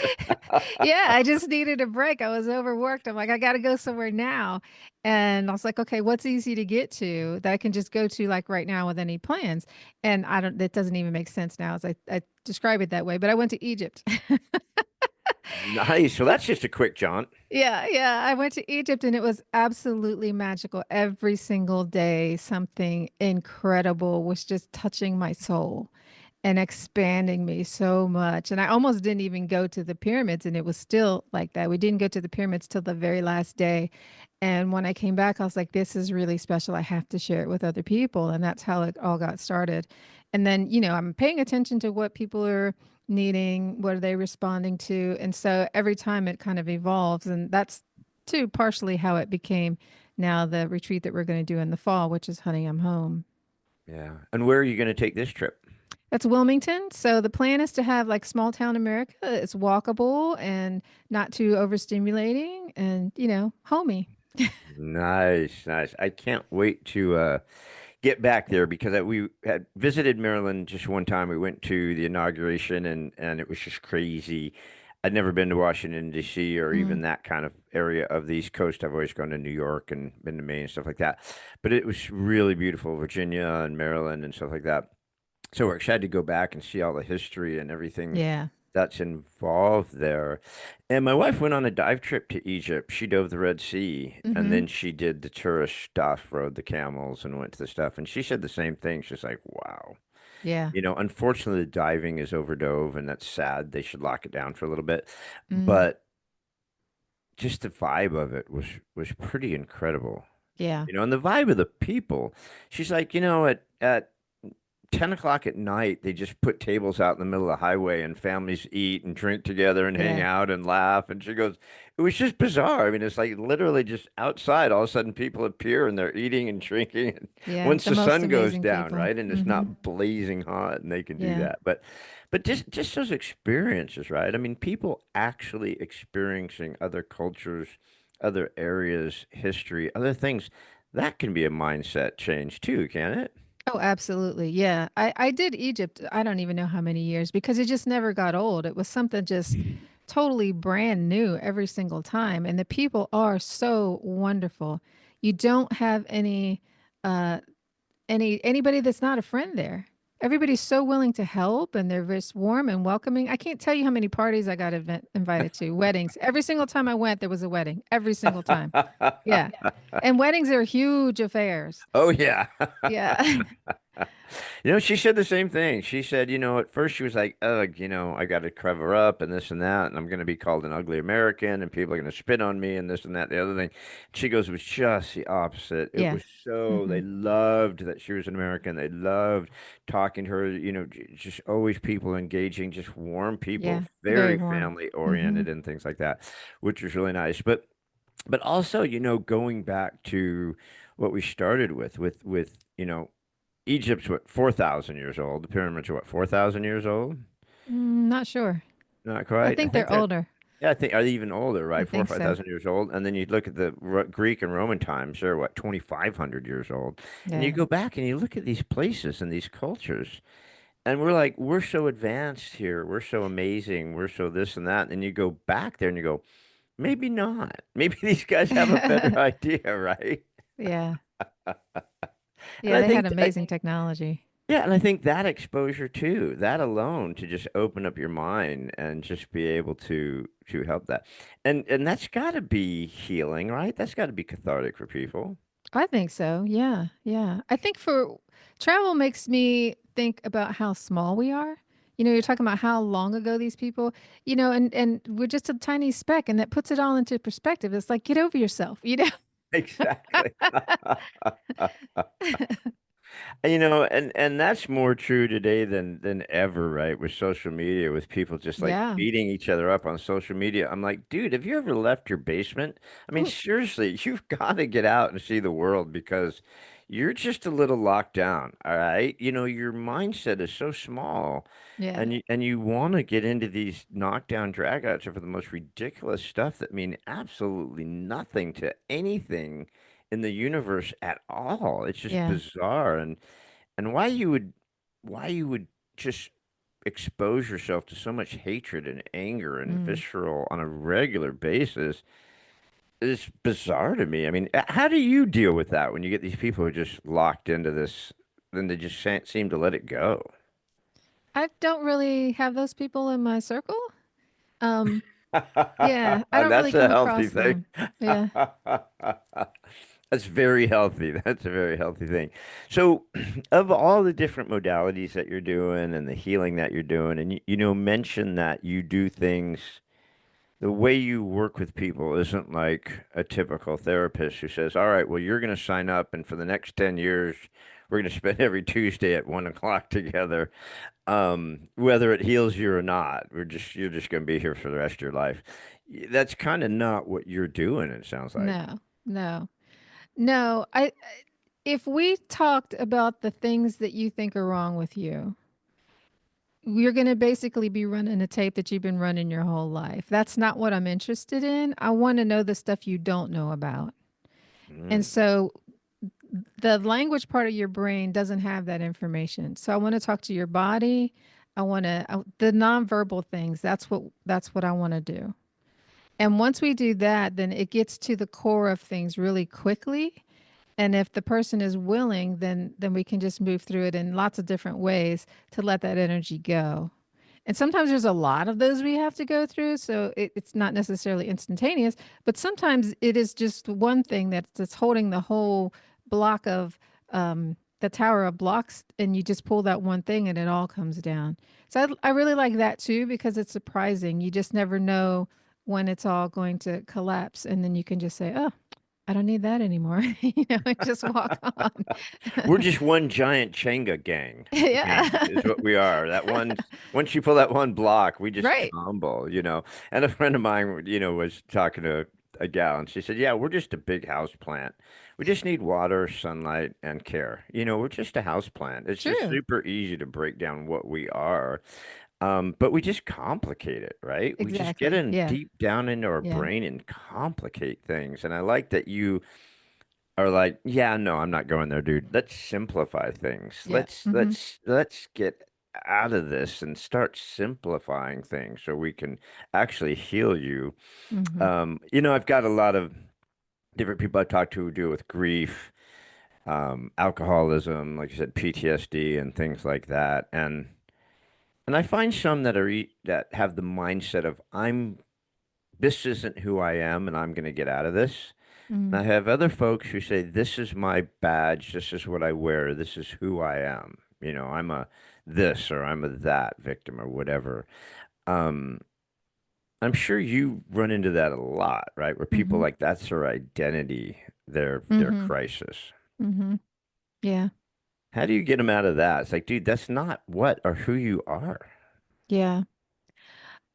Speaker 2: Yeah, I just needed a break. I was overworked. I'm like, I got to go somewhere now. And I was like, okay, what's easy to get to that I can just go to like right now with any plans? And that doesn't even make sense now as I describe it that way. But I went to Egypt.
Speaker 1: Nice. So that's just a quick jaunt.
Speaker 2: Yeah, yeah. I went to Egypt and it was absolutely magical. Every single day, something incredible was just touching my soul and expanding me so much. And I almost didn't even go to the pyramids, and it was still like that. We didn't go to the pyramids till the very last day. And when I came back, I was like, this is really special. I have to share it with other people. And that's how it all got started. And then, I'm paying attention to what people are needing, what are they responding to. And so every time it kind of evolves. And that's too partially how it became now the retreat that we're going to do in the fall, which is Honey, I'm Home.
Speaker 1: Yeah. And where are you going to take this trip?
Speaker 2: That's Wilmington. So the plan is to have like small town America. It's walkable and not too overstimulating and, homey.
Speaker 1: Nice, nice. I can't wait to get back there because we had visited Maryland just one time. We went to the inauguration and it was just crazy. I'd never been to Washington, D.C. or
Speaker 2: Mm,
Speaker 1: even that kind of area of the East Coast. I've always gone to New York and been to Maine and stuff like that. But it was really beautiful, Virginia and Maryland and stuff like that. So we're excited to go back and see all the history and everything
Speaker 2: yeah.
Speaker 1: that's involved there. And my wife went on a dive trip to Egypt. She dove the Red Sea and
Speaker 2: Mm-hmm.
Speaker 1: then she did the tourist stuff, rode the camels and went to the stuff. And she said the same thing. She's like, wow.
Speaker 2: Yeah.
Speaker 1: Unfortunately, the diving is overdove and that's sad. They should lock it down for a little bit.
Speaker 2: Mm,
Speaker 1: But just the vibe of it was pretty incredible.
Speaker 2: yeah.
Speaker 1: And the vibe of the people. She's like, at 10 o'clock at night, they just put tables out in the middle of the highway and families eat and drink together and hang
Speaker 2: Yeah.
Speaker 1: out and laugh. And she goes, it was just bizarre. I mean, it's like literally just outside, all of a sudden people appear and they're eating and drinking. And
Speaker 2: Yeah.
Speaker 1: once
Speaker 2: The
Speaker 1: the
Speaker 2: most
Speaker 1: sun goes
Speaker 2: amazing
Speaker 1: down,
Speaker 2: people.
Speaker 1: right? And it's
Speaker 2: Mm-hmm.
Speaker 1: not blazing hot and they can do
Speaker 2: Yeah.
Speaker 1: that. But just those experiences, right? I mean, people actually experiencing other cultures, other areas, history, other things. That can be a mindset change too, can it?
Speaker 2: Oh, absolutely. Yeah. I did Egypt, I don't even know how many years because it just never got old. It was something just totally brand new every single time. And the people are so wonderful. You don't have uh anybody that's not a friend there. Everybody's so willing to help and they're just warm and welcoming. I can't tell you how many parties I got invited to, weddings. Every single time I went, there was a wedding. Every single time. Yeah. And weddings are huge affairs.
Speaker 1: Oh yeah.
Speaker 2: Yeah.
Speaker 1: She said the same thing. She said, at first she was like, ugh, I got to cover up and this and that, and I'm going to be called an ugly American, and people are going to spit on me, and this and that, the other thing. She goes, it was just the opposite. It
Speaker 2: Yeah.
Speaker 1: was so,
Speaker 2: Hmm.
Speaker 1: they loved that she was an American. They loved talking to her, just always people engaging, just warm people,
Speaker 2: Yeah. Very
Speaker 1: very
Speaker 2: warm.
Speaker 1: family
Speaker 2: Hmm.
Speaker 1: oriented and things like that, which was really nice. But also, going back to what we started with Egypt's what, 4,000 years old. The pyramids are what, 4,000 years old?
Speaker 2: Not sure.
Speaker 1: Not
Speaker 2: I
Speaker 1: quite. I
Speaker 2: think
Speaker 1: think
Speaker 2: they're
Speaker 1: that,
Speaker 2: older.
Speaker 1: yeah, I think are they even older,
Speaker 2: I
Speaker 1: right? Four or
Speaker 2: think
Speaker 1: five
Speaker 2: so.
Speaker 1: thousand years old. And then you look at the Greek and Roman times, they're what, 2,500 years old. And you
Speaker 2: Yeah.
Speaker 1: go back and you look at these places and these cultures, and we're like, we're so advanced here. We're so amazing. We're so this and that. And you go back there and you go, maybe not. Maybe these guys have a better idea, right?
Speaker 2: Yeah.
Speaker 1: And
Speaker 2: Yeah, they had amazing technology.
Speaker 1: yeah, and I think that exposure too, that alone to just open up your mind and just be able to help that. And that's got to be healing, right? That's got to be cathartic for people.
Speaker 2: I think so. Yeah. Yeah. I think for travel makes me think about how small we are. You're talking about how long ago these people, and we're just a tiny speck, and that puts it all into perspective. It's like, get over yourself.
Speaker 1: Exactly. And that's more true today than ever, right? With social media, with people just like
Speaker 2: Yeah.
Speaker 1: beating each other up on social media. I'm like, dude, have you ever left your basement? I mean, seriously, you've got to get out and see the world because you're just a little locked down, all right? Your mindset is so small,
Speaker 2: Yeah.
Speaker 1: and you want to get into these knockdown dragouts over the most ridiculous stuff that mean absolutely nothing to anything in the universe at all. It's just
Speaker 2: Yeah.
Speaker 1: bizarre, and why you would just expose yourself to so much hatred and anger and
Speaker 2: Mm.
Speaker 1: visceral on a regular basis is bizarre to me. I mean, how do you deal with that when you get these people who are just locked into this, then they just seem to let it go?
Speaker 2: I don't really have those people in my circle. Um, yeah, I don't really
Speaker 1: That's a
Speaker 2: come
Speaker 1: healthy
Speaker 2: across
Speaker 1: thing.
Speaker 2: them. Yeah.
Speaker 1: That's very healthy. That's a very healthy thing. So, of all the different modalities that you're doing and the healing that you're doing, and mention that you do things, the way you work with people isn't like a typical therapist who says, "All right, well, you're going to sign up, and for the next 10 years, we're going to spend every Tuesday at 1 o'clock together." Whether it heals you or not, you're just going to be here for the rest of your life. That's kind of not what you're doing, it sounds like.
Speaker 2: No, no, no. If we talked about the things that you think are wrong with you, you're going to basically be running a tape that you've been running your whole life. That's not what I'm interested in. I want to know the stuff you don't know about. And
Speaker 1: Mm.
Speaker 2: so the language part of your brain doesn't have that information. So I want to talk to your body. I want to the nonverbal things. That's what I want to do. And once we do that, then it gets to the core of things really quickly. And if the person is willing, then we can just move through it in lots of different ways to let that energy go. And sometimes there's a lot of those we have to go through, so it's not necessarily instantaneous. But sometimes it is just one thing that's holding the whole block of the tower of blocks, and you just pull that one thing, and it all comes down. So I really like that too because it's surprising. You just never know when it's all going to collapse, and then you can just say, "Oh, I don't need that anymore," and just walk on.
Speaker 1: We're just one giant Jenga gang
Speaker 2: Yeah.
Speaker 1: is what we are. That one, once you pull that one block, we just
Speaker 2: Right.
Speaker 1: crumble, you know. And a friend of mine, was talking to a gal, and she said, "Yeah, we're just a big house plant. We just need water, sunlight, and care. We're just a house plant. It's just
Speaker 2: True.
Speaker 1: super easy to break down what we are, but we just complicate it, right? We just get
Speaker 2: Exactly.
Speaker 1: in
Speaker 2: Yeah.
Speaker 1: deep down into our
Speaker 2: Yeah.
Speaker 1: brain and complicate things. And I like that you." Are like, yeah, no, I'm not going there, dude. Let's simplify things.
Speaker 2: Yeah.
Speaker 1: Let's get out of this and start simplifying things so we can actually heal you.
Speaker 2: Mhm.
Speaker 1: I've got a lot of different people I talk to who deal with grief, alcoholism, like you said, PTSD and things like that. And I find some that that have the mindset of this isn't who I am and I'm going to get out of this.
Speaker 2: Mm.
Speaker 1: I have other folks who say, this is my badge, this is what I wear, this is who I am. I'm a this or I'm a that victim or whatever. Um, I'm sure you run into that a lot, right? Where people
Speaker 2: Mhm.
Speaker 1: like that's their identity, their
Speaker 2: Mhm.
Speaker 1: crisis.
Speaker 2: Mhm. Yeah.
Speaker 1: How do you get them out of that? It's like, dude, that's not what or who you are.
Speaker 2: Yeah.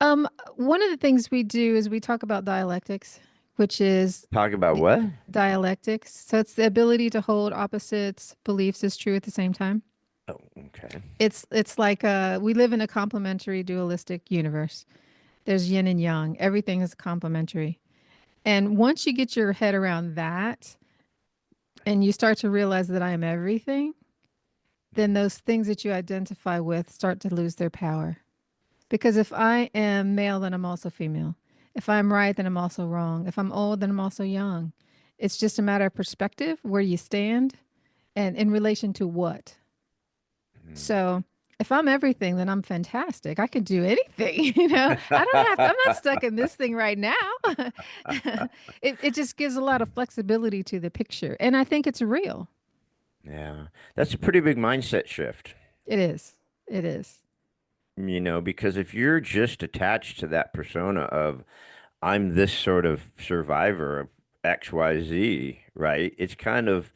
Speaker 2: Um, One of the things we do is we talk about dialectics, which is
Speaker 1: Talk about
Speaker 2: the
Speaker 1: what?
Speaker 2: dialectics. So it's the ability to hold opposites beliefs as true at the same time.
Speaker 1: Oh, okay.
Speaker 2: It's like we live in a complementary dualistic universe. There's yin and yang. Everything is complementary. And once you get your head around that and you start to realize that I am everything, then those things that you identify with start to lose their power. Because if I am male, then I'm also female. If I'm right, then I'm also wrong. If I'm old, then I'm also young. It's just a matter of perspective, where you stand, and in relation to what.
Speaker 1: Hmm.
Speaker 2: So if I'm everything, then I'm fantastic. I could do anything, I don't have to, I'm not stuck in this thing right now. It just gives a lot of flexibility to the picture. And I think it's real.
Speaker 1: Yeah, that's a pretty big mindset shift.
Speaker 2: It is. It is.
Speaker 1: Because if you're just attached to that persona of I'm this sort of survivor of XYZ, right? It's kind of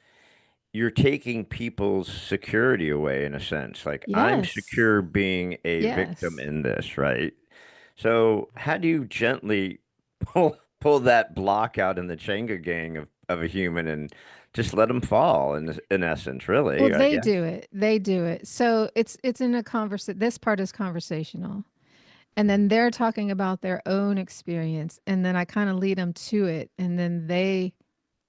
Speaker 1: you're taking people's security away in a sense. Like I'm
Speaker 2: Yes.
Speaker 1: secure being a victim
Speaker 2: Yes.
Speaker 1: in this, right? So how do you gently pull that block out in the Jenga gang of a human and just let them fall in essence,
Speaker 2: Well,
Speaker 1: really, I
Speaker 2: they
Speaker 1: guess.
Speaker 2: do it. They do it. So it's in a conversation. This part is conversational. And then they're talking about their own experience. And then I kind of lead them to it. And then they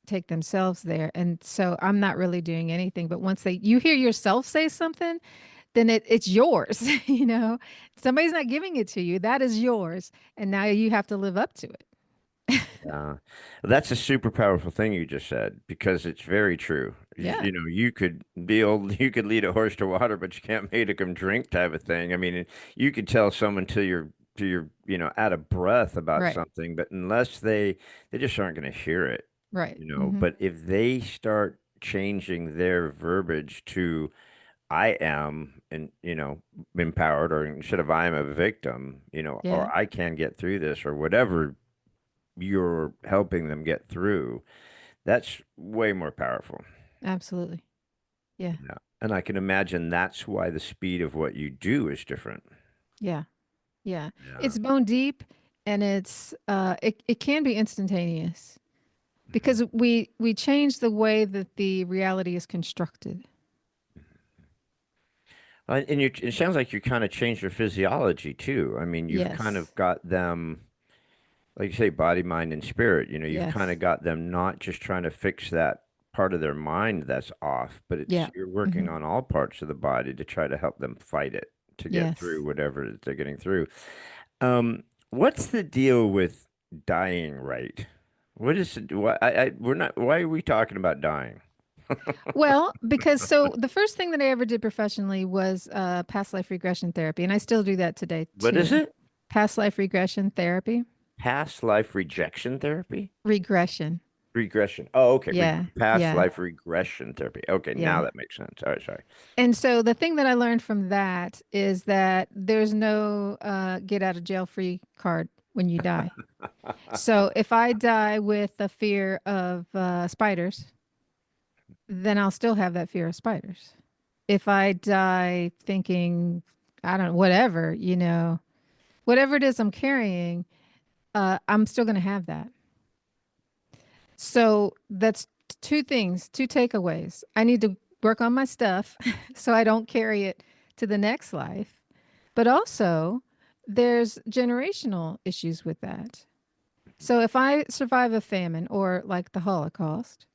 Speaker 2: take themselves there. And so I'm not really doing anything. But once you hear yourself say something, then it's yours. Somebody's not giving it to you. That is yours. And now you have to live up to it.
Speaker 1: Uh, that's a super powerful thing you just said because it's very true.
Speaker 2: Yeah.
Speaker 1: You could be old, you could lead a horse to water, but you can't make them drink type of thing. I mean, you could tell someone till you're out of breath about
Speaker 2: Right.
Speaker 1: something, but unless they just aren't going to hear it,
Speaker 2: Right.
Speaker 1: But if they start changing their verbiage to I am and empowered or instead of I am a victim,
Speaker 2: Yeah.
Speaker 1: or I can get through this or whatever you're helping them get through, that's way more powerful.
Speaker 2: Absolutely. Yeah.
Speaker 1: Yeah. And I can imagine that's why the speed of what you do is different.
Speaker 2: Yeah. Yeah.
Speaker 1: Yeah.
Speaker 2: It's bone deep and it can be instantaneous
Speaker 1: Mhm.
Speaker 2: because we change the way that the reality is constructed.
Speaker 1: And it sounds like you kind of changed their physiology too. I mean, you've kind
Speaker 2: Yes.
Speaker 1: of got them. like you say, body, mind, and spirit. You've kind
Speaker 2: Yes.
Speaker 1: of got them not just trying to fix that part of their mind that's off, but
Speaker 2: Yeah.
Speaker 1: you're working
Speaker 2: Hmm.
Speaker 1: on all parts of the body to try to help them fight it, to get through
Speaker 2: Yes.
Speaker 1: whatever it is they're getting through. What's the deal with dying right? What is it? We're not, why are we talking about dying?
Speaker 2: Well, because so the first thing that I ever did professionally was past life regression therapy, and I still do that today
Speaker 1: What is
Speaker 2: too.
Speaker 1: it?
Speaker 2: Past life regression therapy,
Speaker 1: Past life rejection therapy?
Speaker 2: regression.
Speaker 1: Regression. Oh, okay.
Speaker 2: Yeah,
Speaker 1: Past
Speaker 2: yeah,
Speaker 1: life regression therapy. Okay, now
Speaker 2: yeah.
Speaker 1: that makes sense. All right, sorry.
Speaker 2: And so the thing that I learned from that is that there's no get out of jail free card when you die. So if I die with a fear of spiders, then I'll still have that fear of spiders. If I die thinking, I don't know, whatever, whatever it is I'm carrying, I'm still going to have that. So that's two things, two takeaways. I need to work on my stuff so I don't carry it to the next life. But also, there's generational issues with that. So if I survive a famine or like the Holocaust,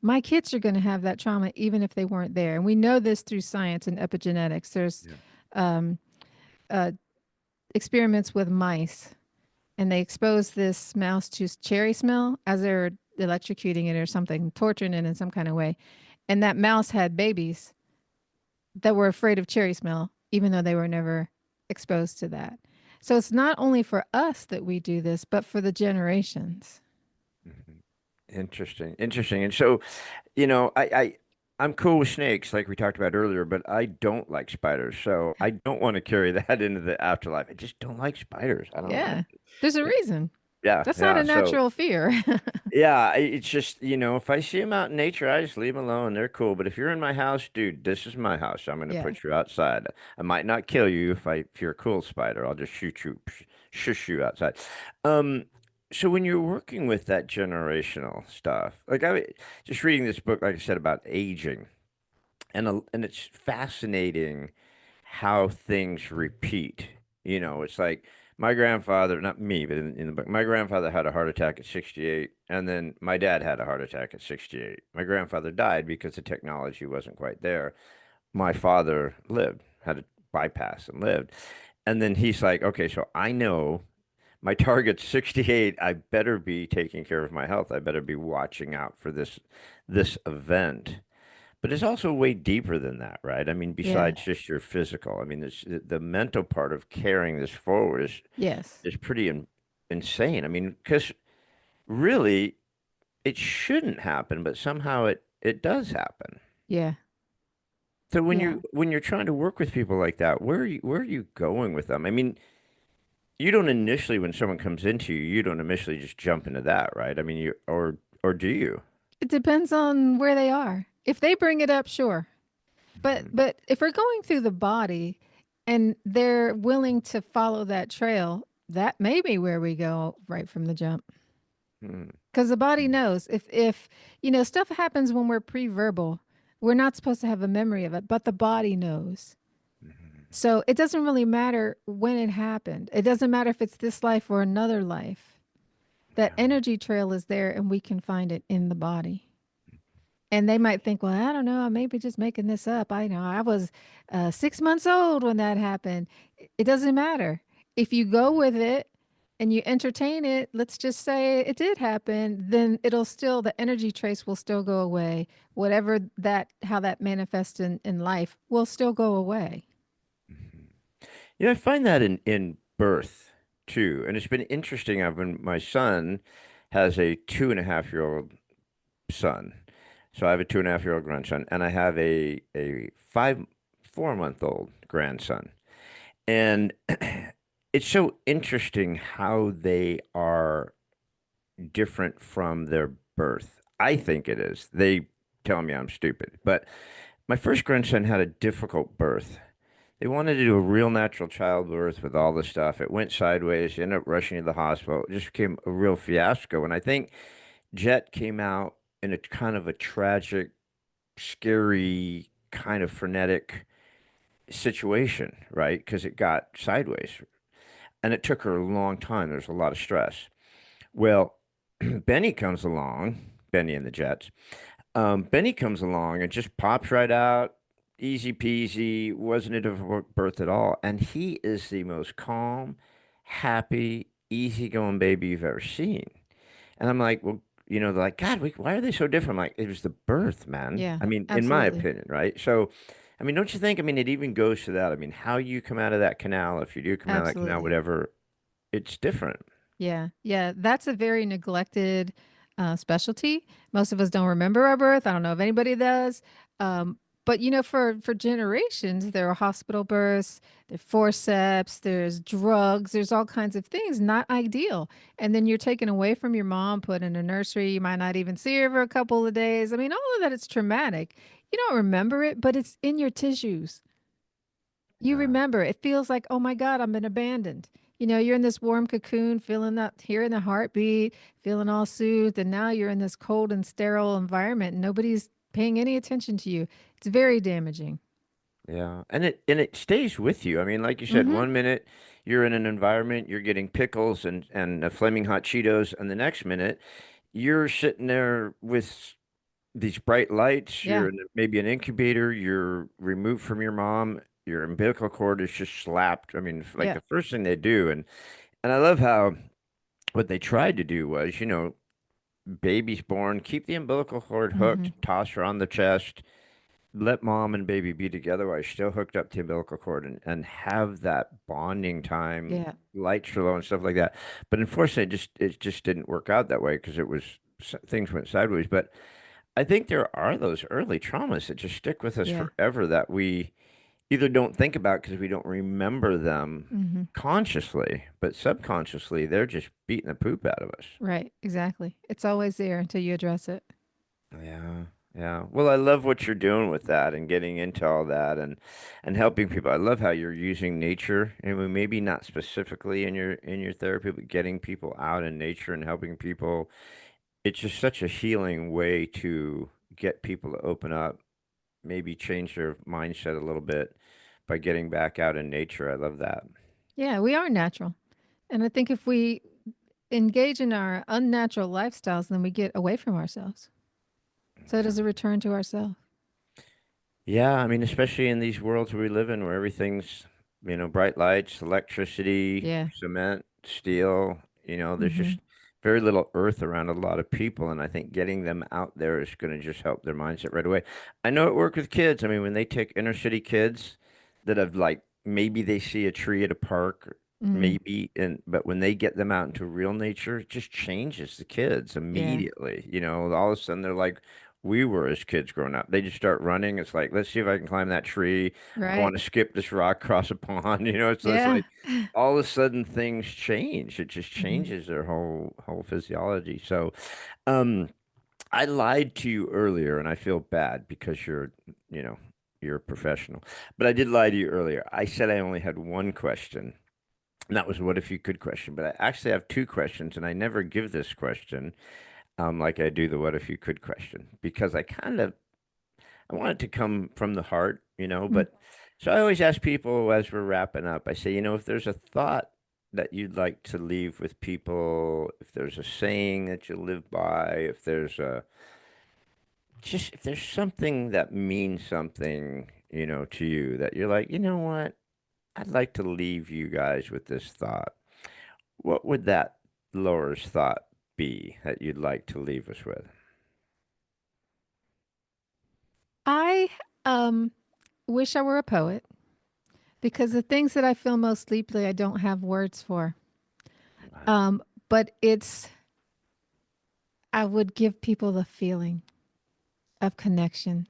Speaker 2: my kids are going to have that trauma even if they weren't there. And we know this through science and epigenetics. There's
Speaker 1: Yeah.
Speaker 2: um, uh, experiments with mice, and they expose this mouse to cherry smell as they're electrocuting it or something, torturing it in some kind of way. And that mouse had babies that were afraid of cherry smell, even though they were never exposed to that. So it's not only for us that we do this, but for the generations.
Speaker 1: Mhm. Interesting. Interesting. And so, I'm cool with snakes, like we talked about earlier, but I don't like spiders. So I don't want to carry that into the afterlife. I just don't like spiders. I don't know.
Speaker 2: Yeah, there's a reason.
Speaker 1: Yeah,
Speaker 2: That's not a
Speaker 1: yeah. So
Speaker 2: natural fear.
Speaker 1: yeah, it's just, if I see them out in nature, I just leave them alone. They're cool. But if you're in my house, dude, this is my house. I'm going to
Speaker 2: Yeah.
Speaker 1: put you outside. I might not kill you if you're a cool spider. I'll just shoot you, shush you outside. Um, so when you're working with that generational stuff, like just reading this book, like I said, about aging, and it's fascinating how things repeat. It's like my grandfather, not me, but in the book, my grandfather had a heart attack at 68, and then my dad had a heart attack at 68. My grandfather died because the technology wasn't quite there. My father lived, had a bypass and lived. And then he's like, okay, so I know my target's 68. I better be taking care of my health. I better be watching out for this event. But it's also way deeper than that, right? I mean,
Speaker 2: Yeah.
Speaker 1: besides just your physical. I mean, the mental part of carrying this forward
Speaker 2: Yes.
Speaker 1: is pretty insane. I mean, because really, it shouldn't happen, but somehow it does happen.
Speaker 2: Yeah.
Speaker 1: So
Speaker 2: Yeah.
Speaker 1: when you're trying to work with people like that, where are you going with them? I mean, you don't initially, when someone comes into you, you don't initially just jump into that, right? I mean, or do you?
Speaker 2: It depends on where they are. If they bring it up, sure.
Speaker 1: Mhm.
Speaker 2: But if we're going through the body and they're willing to follow that trail, that may be where we go right from the jump.
Speaker 1: Mhm.
Speaker 2: Because the body knows if stuff happens when we're pre-verbal, we're not supposed to have a memory of it, but the body knows.
Speaker 1: Mhm.
Speaker 2: So it doesn't really matter when it happened. It doesn't matter if it's this life or another life. That
Speaker 1: Yeah.
Speaker 2: energy trail is there and we can find it in the body. And they might think, well, I don't know, I may be just making this up. I know I was 6 months old when that happened. It doesn't matter. If you go with it and you entertain it, let's just say it did happen, then it'll still, the energy trace will still go away. Whatever how that manifests in life will still go away.
Speaker 1: Mhm. I find that in birth too, and it's been interesting. I've been my son has a 2.5-year-old son, so I have a 2.5-year-old grandson, and I have a 4-month old grandson, and it's so interesting how they are different from their birth. I think it is. They tell me I'm stupid, but my first grandson had a difficult birth. They wanted to do a real natural childbirth with all the stuff. It went sideways. He ended up rushing to the hospital. It just became a real fiasco. And I think Jet came out in a kind of a tragic, scary, kind of frenetic situation, right? Because it got sideways. And it took her a long time. There's a lot of stress. Well, Benny comes along, Benny and the Jets. Benny comes along and just pops right out, easy peasy, wasn't a difficult birth at all. And he is the most calm, happy, easygoing baby you've ever seen. And I'm like, well, they're like, God, why are they so different? I'm like, it was the birth, man.
Speaker 2: Yeah,
Speaker 1: I mean, in my
Speaker 2: absolutely.
Speaker 1: opinion, right? So, I mean, don't you think? I mean, it even goes to that. I mean, how you come out of that canal, if you do come out of that canal,
Speaker 2: Absolutely.
Speaker 1: whatever, it's different.
Speaker 2: Yeah, yeah, that's a very neglected specialty. Most of us don't remember our birth. I don't know if anybody does. But for generations, there are hospital births, there's forceps, there's drugs, there's all kinds of things not ideal. And then you're taken away from your mom, put in a nursery. You might not even see her for a couple of days. I mean, all of that is traumatic. You don't remember it, but it's in your tissues. You
Speaker 1: Yeah.
Speaker 2: remember, it feels like, oh my God, I've been abandoned. You're in this warm cocoon, feeling that, hearing the heartbeat, feeling all soothed. And now you're in this cold and sterile environment and nobody's paying any attention to you. It's very damaging.
Speaker 1: Yeah, and it stays with you. I mean, like you said,
Speaker 2: Mm-hmm.
Speaker 1: one minute you're in an environment, you're getting pickles and flaming hot Cheetos, and the next minute you're sitting there with these bright lights.
Speaker 2: Yeah.
Speaker 1: You're in maybe an incubator. You're removed from your mom. Your umbilical cord is just slapped. I mean, like
Speaker 2: Yeah.
Speaker 1: the first thing they do, and I love how what they tried to do was, baby's born, keep the umbilical cord
Speaker 2: Mm-hmm.
Speaker 1: hooked, toss her on the chest, let mom and baby be together while you're still hooked up to the umbilical cord and have that bonding time,
Speaker 2: Yeah.
Speaker 1: lights are low and stuff like that. But unfortunately, it just didn't work out that way because things went sideways. But I think there are those early traumas that just stick with us
Speaker 2: Yeah.
Speaker 1: forever that we either don't think about because we don't remember them
Speaker 2: Mm-hmm.
Speaker 1: consciously, but subconsciously they're just beating the poop out of us.
Speaker 2: Right. Exactly. It's always there until you address it.
Speaker 1: Yeah, yeah. Well, I love what you're doing with that and getting into all that and helping people. I love how you're using nature, and maybe not specifically in your therapy, but getting people out in nature and helping people. It's just such a healing way to get people to open up, maybe change their mindset a little bit by getting back out in nature. I love that.
Speaker 2: Yeah, we are natural. And I think if we engage in our unnatural lifestyles, then we get away from ourselves. So it
Speaker 1: Yeah.
Speaker 2: is a return to ourselves.
Speaker 1: Yeah, I mean, especially in these worlds we live in where everything's, bright lights, electricity,
Speaker 2: Yeah.
Speaker 1: cement, steel, there's
Speaker 2: Mm-hmm.
Speaker 1: just very little earth around a lot of people. And I think getting them out there is going to just help their mindset right away. I know it worked with kids. I mean, when they take inner city kids that have like, maybe they see a tree at a park,
Speaker 2: Mm.
Speaker 1: maybe, but when they get them out into real nature, it just changes the kids
Speaker 2: Yeah.
Speaker 1: immediately. All of a sudden they're like, we were as kids growing up. They just start running. It's like, let's see if I can climb that tree. I
Speaker 2: Right.
Speaker 1: want to skip this rock across a pond. It's
Speaker 2: Yeah.
Speaker 1: like all of a sudden things change. It just
Speaker 2: Hmm.
Speaker 1: changes their whole physiology. So, um, I lied to you earlier, and I feel bad because you know, you're a professional. But I did lie to you earlier. I said I only had one question, and that was what if you could question. But I actually have two questions, and I never give this question like I do the what if you could question because I want it to come from the heart.
Speaker 2: Mm.
Speaker 1: But so I always ask people as we're wrapping up, I say, if there's a thought that you'd like to leave with people, if there's a saying that you live by, if there's something that means something, to you that you're like, you know what? I'd like to leave you guys with this thought. What would that Laura's thought be that you'd like to leave us with?
Speaker 2: I um wish I were a poet because the things that I feel most deeply, I don't have words for.
Speaker 1: Right.
Speaker 2: But I would give people the feeling of connection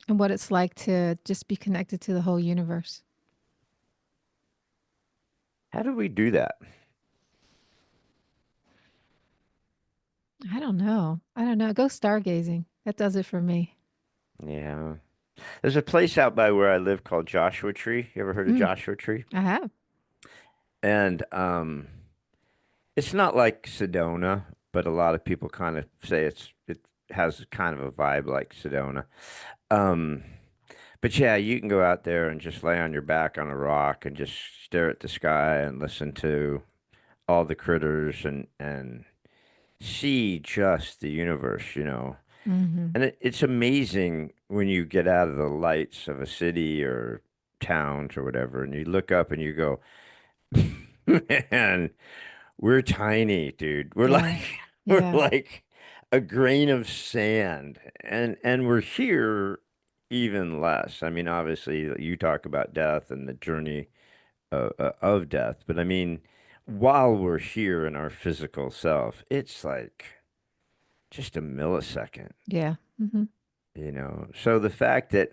Speaker 2: and what it's like to just be connected to the whole universe.
Speaker 1: How do we do that?
Speaker 2: I don't know. I don't know. Go stargazing. That does it for me.
Speaker 1: Yeah. There's a place out by where I live called Joshua Tree. You ever heard of
Speaker 2: Mm,
Speaker 1: Joshua Tree?
Speaker 2: I have.
Speaker 1: And it's not like Sedona, but a lot of people kind of say it has kind of a vibe like Sedona. Um, but yeah, you can go out there and just lay on your back on a rock and just stare at the sky and listen to all the critters and see just the universe, you know.
Speaker 2: Hmm.
Speaker 1: And it's amazing when you get out of the lights of a city or towns or whatever, and you look up and you go, man, we're tiny, dude. We're
Speaker 2: Yeah.
Speaker 1: like we're
Speaker 2: Yeah.
Speaker 1: like a grain of sand, and we're here even less. I mean, obviously, you talk about death and the journey of death, but I mean, while we're here in our physical self, it's like just a millisecond,
Speaker 2: Yeah. Hmm.
Speaker 1: you know. So the fact that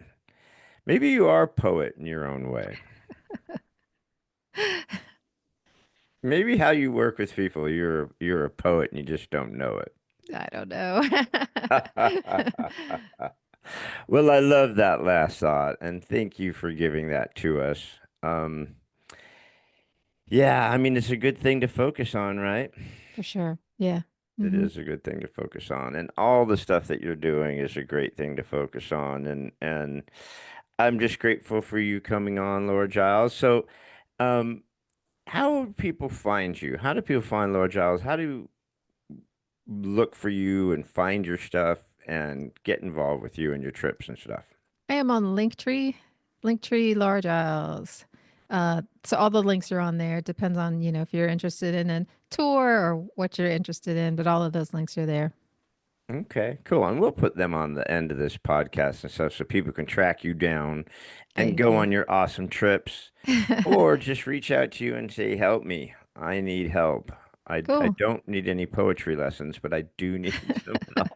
Speaker 1: maybe you are a poet in your own way. Maybe how you work with people, you're a poet and you just don't know it.
Speaker 2: I don't know.
Speaker 1: Well, I love that last thought, and thank you for giving that to us. Yeah, I mean, it's a good thing to focus on, right?
Speaker 2: For sure. Yeah.
Speaker 1: It
Speaker 2: Hmm.
Speaker 1: is a good thing to focus on, and all the stuff that you're doing is a great thing to focus on. And I'm just grateful for you coming on, Laura Giles. So, um, how do people find you? How do people find Laura Giles? How do look for you and find your stuff and get involved with you and your trips and stuff?
Speaker 2: I am on Linktree, Linktree Laura Giles. So all the links are on there. It depends on, if you're interested in a tour or what you're interested in, but all of those links are there.
Speaker 1: Okay, cool. And we'll put them on the end of this podcast and stuff so people can track you down and
Speaker 2: Thank
Speaker 1: go
Speaker 2: you.
Speaker 1: on your awesome trips or just reach out to you and say, help me. I need help. I
Speaker 2: Cool.
Speaker 1: don't need any poetry lessons, but I do need some help.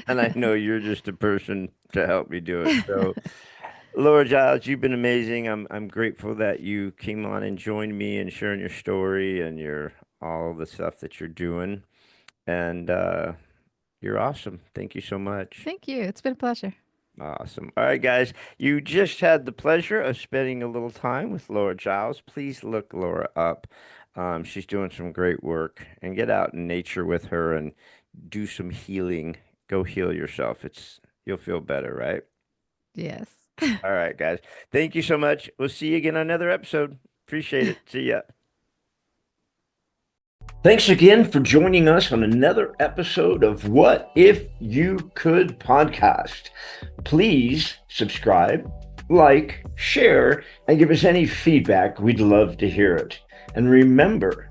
Speaker 1: And I know you're just a person to help me do it. So, Laura Giles, you've been amazing. I'm grateful that you came on and joined me and sharing your story and your all the stuff that you're doing. And you're awesome. Thank you so much.
Speaker 2: Thank you. It's been a pleasure.
Speaker 1: Awesome. All right, guys. You just had the pleasure of spending a little time with Laura Giles. Please look Laura up. She's doing some great work and get out in nature with her and do some healing. Go heal yourself. You'll feel better, right?
Speaker 2: Yes.
Speaker 1: All right, guys. Thank you so much. We'll see you again on another episode. Appreciate it. See ya. Thanks again for joining us on another episode of What If You Could podcast. Please subscribe, like, share, and give us any feedback. We'd love to hear it. And remember,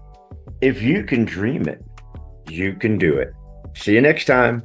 Speaker 1: if you can dream it, you can do it. See you next time.